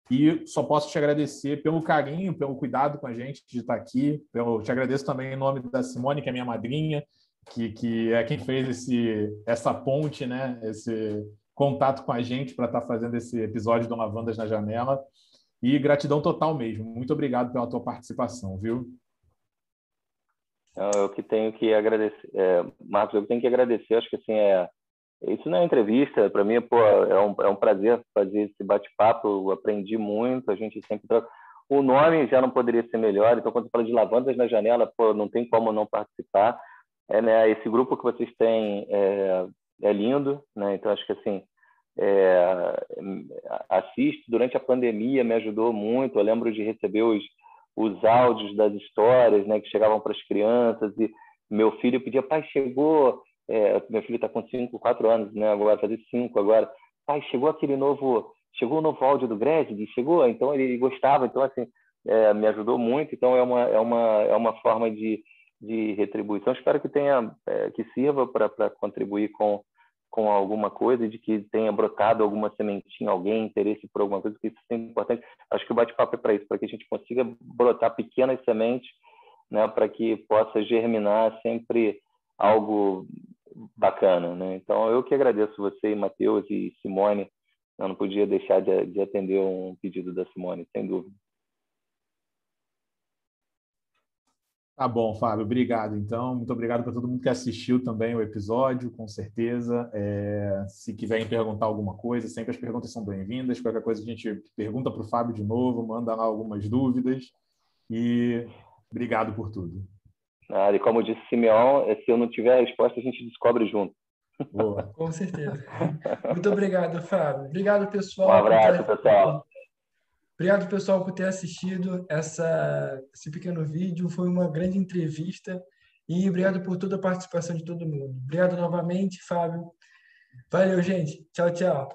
E só posso te agradecer pelo carinho, pelo cuidado com a gente de estar aqui. Te agradeço também em nome da Simone, que é minha madrinha, que é quem fez essa ponte, né? Esse contato com a gente para estar fazendo esse episódio do Lavandas na Janela. E gratidão total mesmo. Muito obrigado pela tua participação, viu? Eu que tenho que agradecer. Marcos, eu tenho que agradecer. Acho que assim, isso não é entrevista. Para mim, pô, é um prazer fazer esse bate-papo. Eu aprendi muito. A gente sempre troca. O nome já não poderia ser melhor. Então, quando você fala de Lavandas na Janela, pô, não tem como não participar. Né, esse grupo que vocês têm é lindo, né? Então, acho que assim, assisto. Durante a pandemia me ajudou muito. Eu lembro de receber os áudios das histórias, né, que chegavam para as crianças, e meu filho pedia: pai, chegou... meu filho está com 4 anos, né, agora, fazer 5 agora. Pai, chegou o novo áudio do Greg? Chegou? Então, ele gostava. Então, assim, me ajudou muito. Então, é uma forma de retribuição. Espero que que sirva para contribuir com alguma coisa, de que tenha brotado alguma sementinha, alguém interesse por alguma coisa, que isso é importante. Acho que o bate-papo é para isso, para que a gente consiga brotar pequenas sementes, né, para que possa germinar sempre algo bacana, né? Então, eu que agradeço você, Matheus e Simone. Eu não podia deixar de atender um pedido da Simone, sem dúvida. Tá bom, Fábio, obrigado. Então, muito obrigado para todo mundo que assistiu também o episódio, com certeza. Se quiserem perguntar alguma coisa, sempre as perguntas são bem-vindas. Qualquer coisa a gente pergunta para o Fábio de novo, manda lá algumas dúvidas. E obrigado por tudo. E como disse Simeão, se eu não tiver a resposta, a gente descobre junto. Boa. Com certeza. Muito obrigado, Fábio. Obrigado, pessoal. Um abraço, pessoal. Obrigado, pessoal, por ter assistido esse pequeno vídeo. Foi uma grande entrevista. E obrigado por toda a participação de todo mundo. Obrigado novamente, Fábio. Valeu, gente. Tchau, tchau.